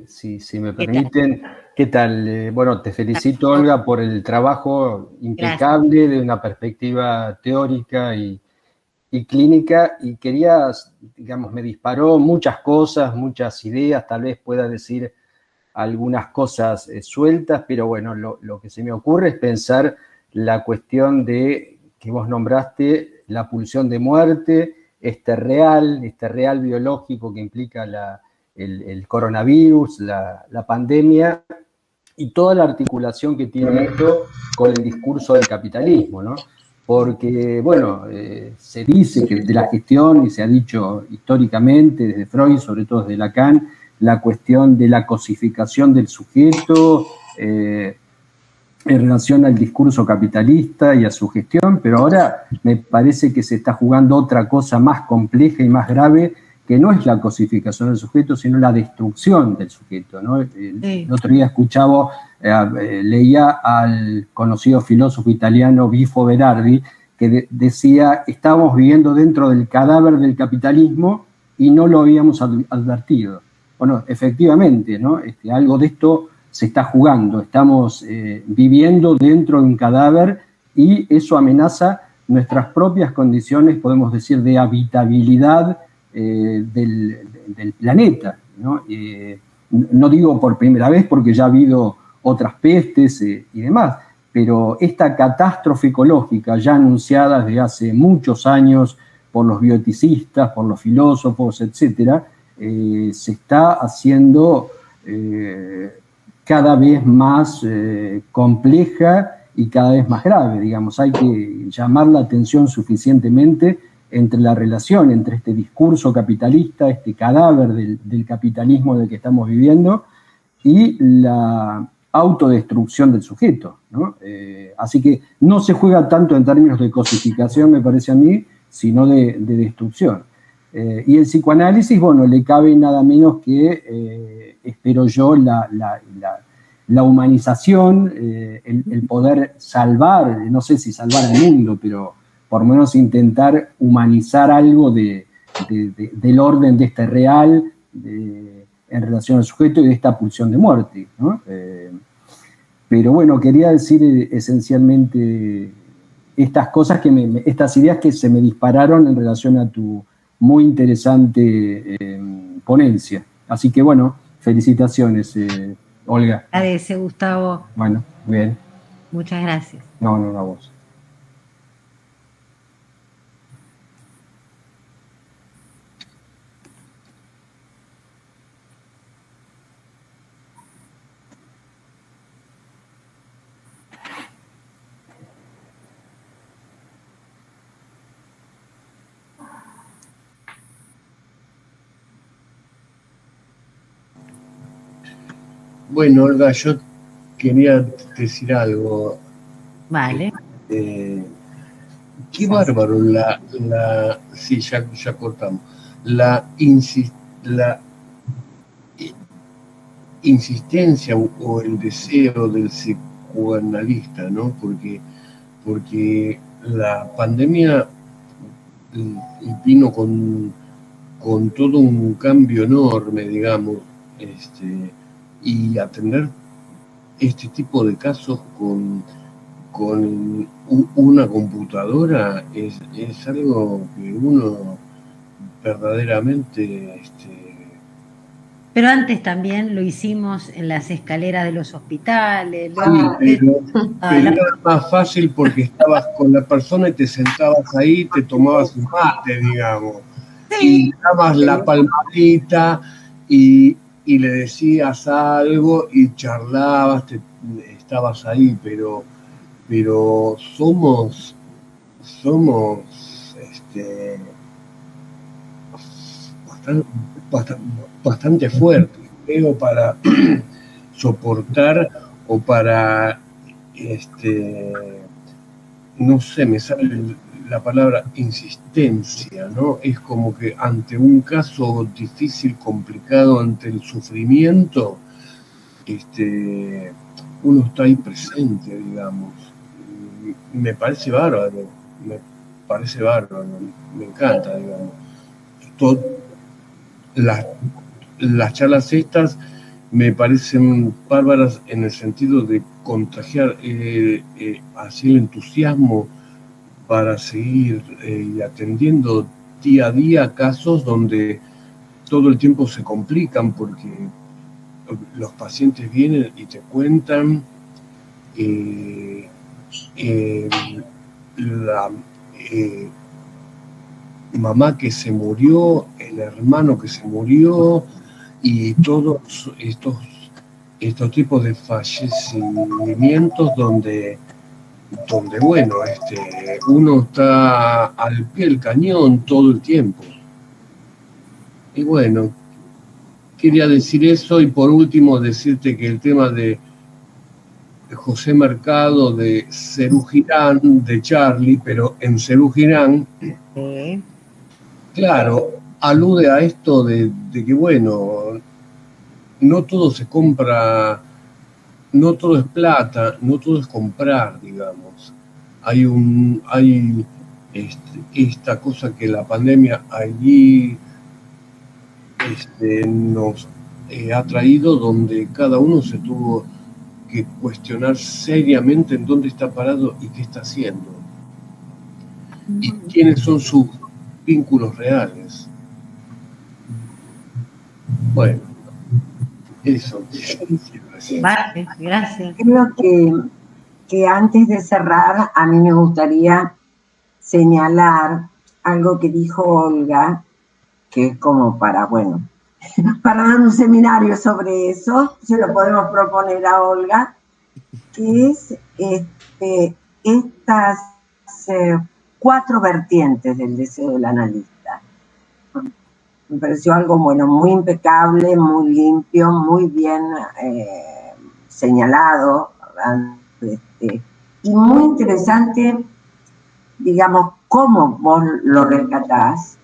si me permiten. ¿Qué tal? Bueno, te felicito, Olga, por el trabajo impecable. Gracias. De una perspectiva teórica y clínica, y quería, digamos, me disparó muchas cosas, muchas ideas, tal vez pueda decir algunas cosas sueltas, pero bueno, lo que se me ocurre es pensar la cuestión de que vos nombraste, la pulsión de muerte, este real biológico que implica el coronavirus, la pandemia, y toda la articulación que tiene esto con el discurso del capitalismo, ¿no? Porque, bueno, se dice que de la gestión, y se ha dicho históricamente desde Freud, sobre todo desde Lacan, la cuestión de la cosificación del sujeto en relación al discurso capitalista y a su gestión, pero ahora me parece que se está jugando otra cosa más compleja y más grave, que no es la cosificación del sujeto, sino la destrucción del sujeto, ¿no? El otro día leía al conocido filósofo italiano Bifo Berardi, que decía, estamos viviendo dentro del cadáver del capitalismo y no lo habíamos advertido. Bueno, efectivamente, ¿no? Algo de esto se está jugando. Estamos viviendo dentro de un cadáver y eso amenaza nuestras propias condiciones, podemos decir, de habitabilidad del planeta, ¿no? No digo por primera vez porque ya ha habido otras pestes y demás, pero esta catástrofe ecológica ya anunciada desde hace muchos años por los bioticistas, por los filósofos, etcétera, se está haciendo cada vez más compleja y cada vez más grave, digamos. Hay que llamar la atención suficientemente entre la relación entre este discurso capitalista, este cadáver del capitalismo del que estamos viviendo, y la autodestrucción del sujeto, ¿no? Así que no se juega tanto en términos de cosificación, me parece a mí, sino de destrucción. Y el psicoanálisis, bueno, le cabe nada menos que, espero yo, la humanización, el poder salvar, no sé si salvar al mundo, pero por lo menos intentar humanizar algo del orden de este real en relación al sujeto y de esta pulsión de muerte, ¿no? Pero bueno, quería decir esencialmente estas cosas, estas ideas que se me dispararon en relación a tu muy interesante ponencia. Así que bueno, felicitaciones, Olga. Agradece, Gustavo. Bueno, bien. Muchas gracias. No, a vos. Bueno, Olga, yo quería decir algo. Vale. Qué bárbaro sí, ya cortamos. La insistencia o el deseo del psicoanalista, ¿no? Porque la pandemia vino con todo un cambio enorme, digamos, y atender este tipo de casos con una computadora es algo que uno verdaderamente... Pero antes también lo hicimos en las escaleras de los hospitales. Sí, pero era más fácil porque estabas con la persona y te sentabas ahí, te tomabas un mate, digamos, y dabas la palmadita y le decías algo y charlabas, estabas ahí, pero somos bastante fuertes, creo, para soportar o para, no sé, me sale la palabra insistencia, ¿no? Es como que ante un caso difícil, complicado, ante el sufrimiento, uno está ahí presente, digamos. Me parece bárbaro, me encanta, digamos. Las charlas estas me parecen bárbaras en el sentido de contagiar así el entusiasmo para seguir atendiendo día a día casos donde todo el tiempo se complican porque los pacientes vienen y te cuentan la mamá que se murió, el hermano que se murió y todos estos tipos de fallecimientos donde bueno, uno está al pie del cañón todo el tiempo. Y bueno, quería decir eso y por último decirte que el tema de José Mercado de Serú Girán, de Charlie, pero en Serú Girán, claro, alude a esto de que, bueno, no todo se compra, no todo es plata, no todo es comprar, digamos. Hay esta cosa que la pandemia allí nos ha traído, donde cada uno se tuvo que cuestionar seriamente en dónde está parado y qué está haciendo. Y quiénes son sus vínculos reales. Bueno, eso. Vale, gracias. Creo que antes de cerrar, a mí me gustaría señalar algo que dijo Olga, que es como para dar un seminario sobre eso, se lo podemos proponer a Olga, que es estas 4 vertientes del deseo del analista. Me pareció algo muy impecable, muy limpio, muy bien señalado, ¿verdad? Y muy interesante, digamos, cómo vos lo rescatás,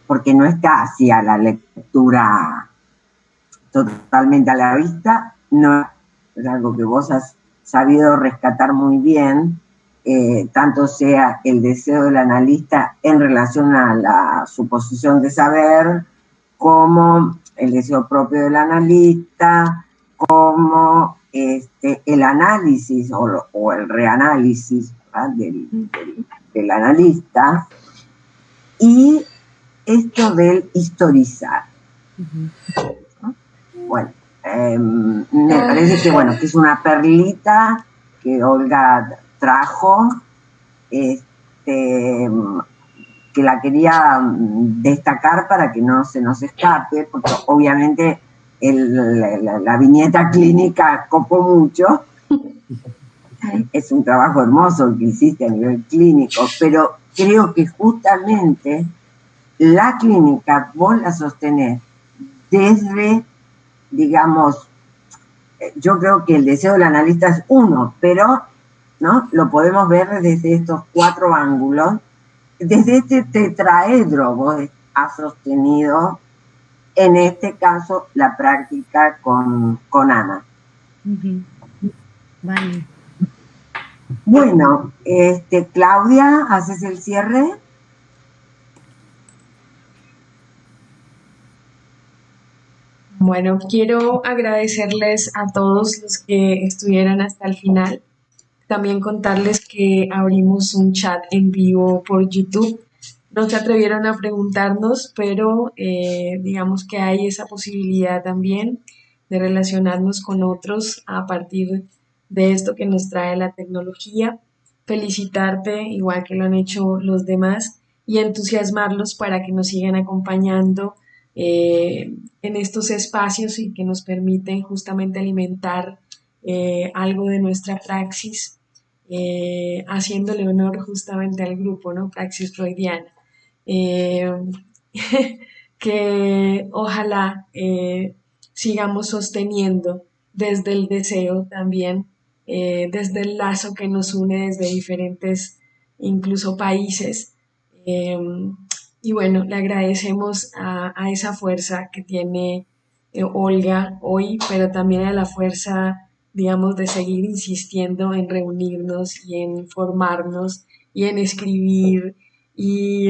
porque no está así a la lectura totalmente a la vista, no es algo que vos has sabido rescatar muy bien, tanto sea el deseo del analista en relación a la suposición de saber, como el deseo propio del analista, como el análisis o el reanálisis, ¿verdad? del analista, y esto del historizar. ¿No? Bueno, me parece que es una perlita que Olga trajo, que la quería destacar para que no se nos escape, porque obviamente la viñeta clínica copó mucho. Es un trabajo hermoso el que hiciste a nivel clínico, pero creo que justamente la clínica vos la sostenés desde, digamos, yo creo que el deseo del analista es uno, pero ¿no? Lo podemos ver desde estos 4 ángulos. Desde este tetraedro vos has sostenido, en este caso, la práctica con Ana. Vale. Bueno, Claudia, ¿haces el cierre? Bueno, quiero agradecerles a todos los que estuvieron hasta el final. También contarles que abrimos un chat en vivo por YouTube. No se atrevieron a preguntarnos, pero digamos que hay esa posibilidad también de relacionarnos con otros a partir de esto que nos trae la tecnología. Felicitarte, igual que lo han hecho los demás, y entusiasmarlos para que nos sigan acompañando en estos espacios y que nos permiten justamente alimentar algo de nuestra praxis, haciéndole honor justamente al grupo, ¿no? Praxis freudiana. Que ojalá sigamos sosteniendo desde el deseo también, desde el lazo que nos une desde diferentes, incluso países. Y bueno, le agradecemos a esa fuerza que tiene Olga hoy, pero también a la fuerza, digamos, de seguir insistiendo en reunirnos y en formarnos y en escribir, y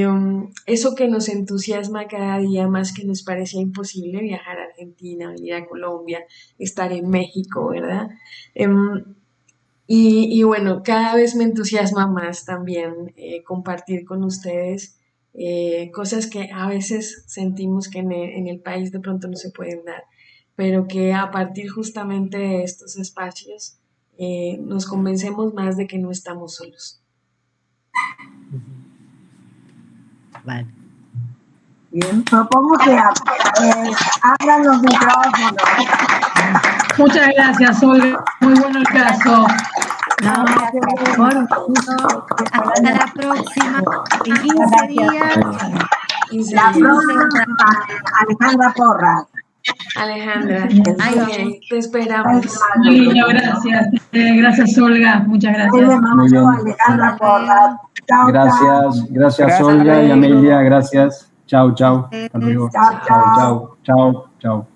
eso que nos entusiasma cada día más, que nos parecía imposible viajar a Argentina, venir a Colombia, estar en México, ¿verdad? Y bueno, cada vez me entusiasma más también compartir con ustedes cosas que a veces sentimos que en el país de pronto no se pueden dar, pero que a partir justamente de estos espacios nos convencemos más de que no estamos solos. Vale. Bien, propongo que abran los micrófonos. Muchas gracias, Olga. Muy bueno el caso. No, hasta la próxima. En 15 días. La próxima, Alejandra Porras. Alejandra, Ay, te esperamos. Muy bien, gracias. Gracias, Olga. Muchas gracias. Muy bien. Alejandra Porras. Chao, Gracias Olga y Amelia, gracias. Chao. Hasta luego. Chao. Chao.